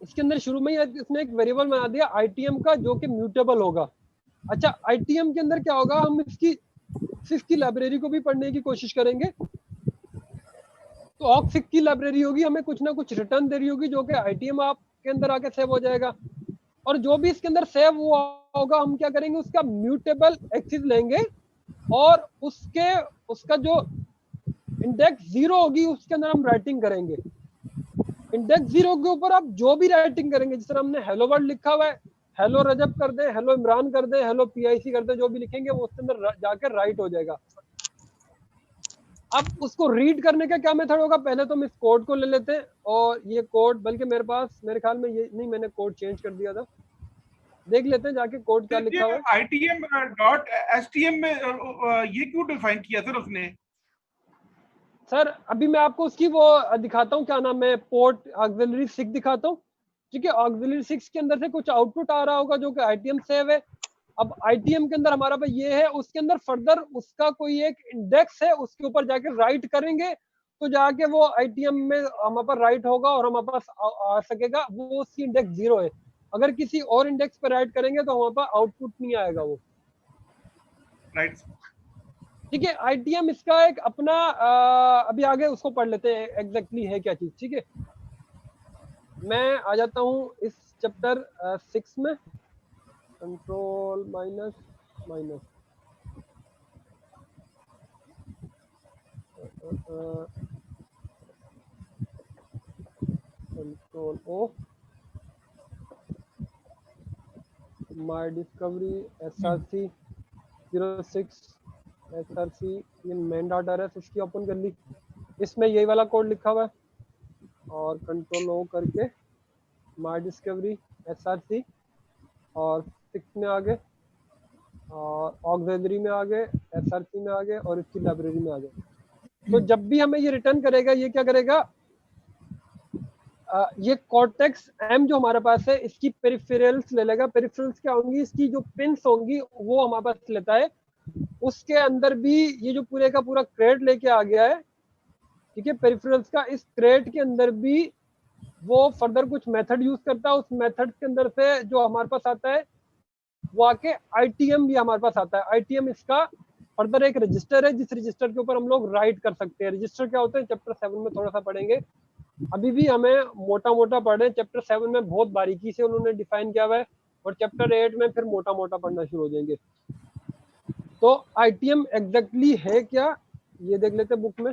इसके अंदर शुरू में ही इसने एक वेरिएबल बना दिया ITM का जो कि म्यूटेबल होगा। अच्छा, ITM के अंदर क्या होगा, हम इसकी 6 की लाइब्रेरी को भी पढ़ने की कोशिश करेंगे, तो ऑक्स6 की लाइब्रेरी होगी, हमें कुछ ना कुछ रिटर्न दे रही होगी जो कि ITM आप के अंदर आके सेव हो जाएगा, और जो भी इसके अंदर सेव हुआ होगा हम क्या करेंगे, उसका म्यूटेबल एक्सेस लेंगे और उसका जो इंडेक्स 0 होगी उसके अंदर हम राइटिंग करेंगे। इंडेक्स 0 के ऊपर आप जो भी राइटिंग करेंगे, जिस तरह हमने हेलो वर्ल्ड लिखा हुआ है, हेलो रजब कर दे, हेलो इमरान कर दे, हेलो PIC कर दे, जो भी लिखेंगे वो उसके अंदर जाकर राइट हो जाएगा। अब उसको रीड करने का क्या मेथड होगा, पहले तो हम इस कोड को ले लेते हैं, और ये कोड, बल्कि मेरे पास मेरे ख्याल में ये नहीं, मैंने कोड चेंज कर दिया था, देख लेते हैं जाके कोड क्या लिखा हुआ है। ITM.STM में ये क्यों डिफाइन किया सर उसने? सर अभी मैं आपको उसकी वो दिखाता हूँ, क्या नाम है, पोर्ट ऑक्सिलरी 6 दिखाता हूँ, ठीक है। ऑक्सिलरी 6 के अंदर से कुछ आउटपुट आ रहा होगा जो कि ITM सेव है। अब ITM के अंदर हमारा भाई ये है, उसके अंदर फर्दर उसका कोई एक इंडेक्स है, उसके ऊपर जाके राइट करेंगे तो जाके वो ITM में हमारे पास राइट होगा और हमारे पास आ सकेगा, वो उसकी इंडेक्स 0 है। अगर किसी और इंडेक्स पर राइट करेंगे तो हमारे पास आउटपुट नहीं आएगा वो, राइट, ठीक है। ITM इसका एक अपना अभी आगे उसको पढ़ लेते हैं एग्जैक्टली है क्या चीज, ठीक है। मैं आ जाता हूँ इस चैप्टर 6 में, कंट्रोल माइनस कंट्रोल O, माई डिस्कवरी SRC 06 SRC, ये मेन डाटा है, उसकी ओपन कर ली, इसमें यही वाला कोड लिखा हुआ है, और कंट्रोल O करके माई डिस्कवरी SRC और 6 में आ गए, और ऑक्सिलरी में आ गए, SRC में आ गए, और इसकी लाइब्रेरी में आ गए। तो जब भी हमें ये रिटर्न करेगा, ये क्या करेगा, ये कॉर्टेक्स M जो हमारे पास है इसकी पेरिफेरल्स ले लेगा। पेरिफेरल्स क्या होंगी, इसकी जो पिन्स होंगी वो हमारे पास लेता है। उसके अंदर भी ये जो पूरे का पूरा क्रेट लेके आ गया है, ठीक है, पेरिफेरल्स का। इस क्रेट के अंदर भी वो फर्दर कुछ मेथड यूज करता है, उस मेथड के अंदर से जो हमारे पास आता है वो आके ITM भी हमारे पास आता है। ITM इसका फर्दर एक रजिस्टर है, जिस रजिस्टर के ऊपर हम लोग राइट कर सकते हैं। रजिस्टर क्या होते हैं चैप्टर 7 में थोड़ा सा पढ़ेंगे, अभी भी हमें मोटा मोटा पढ़े। चैप्टर 7 में बहुत बारीकी से उन्होंने डिफाइन किया हुआ है, और चैप्टर 8 में फिर मोटा मोटा पढ़ना शुरू हो जाएंगे। तो आईटीएम एग्जैक्टली है क्या, ये देख लेते बुक में।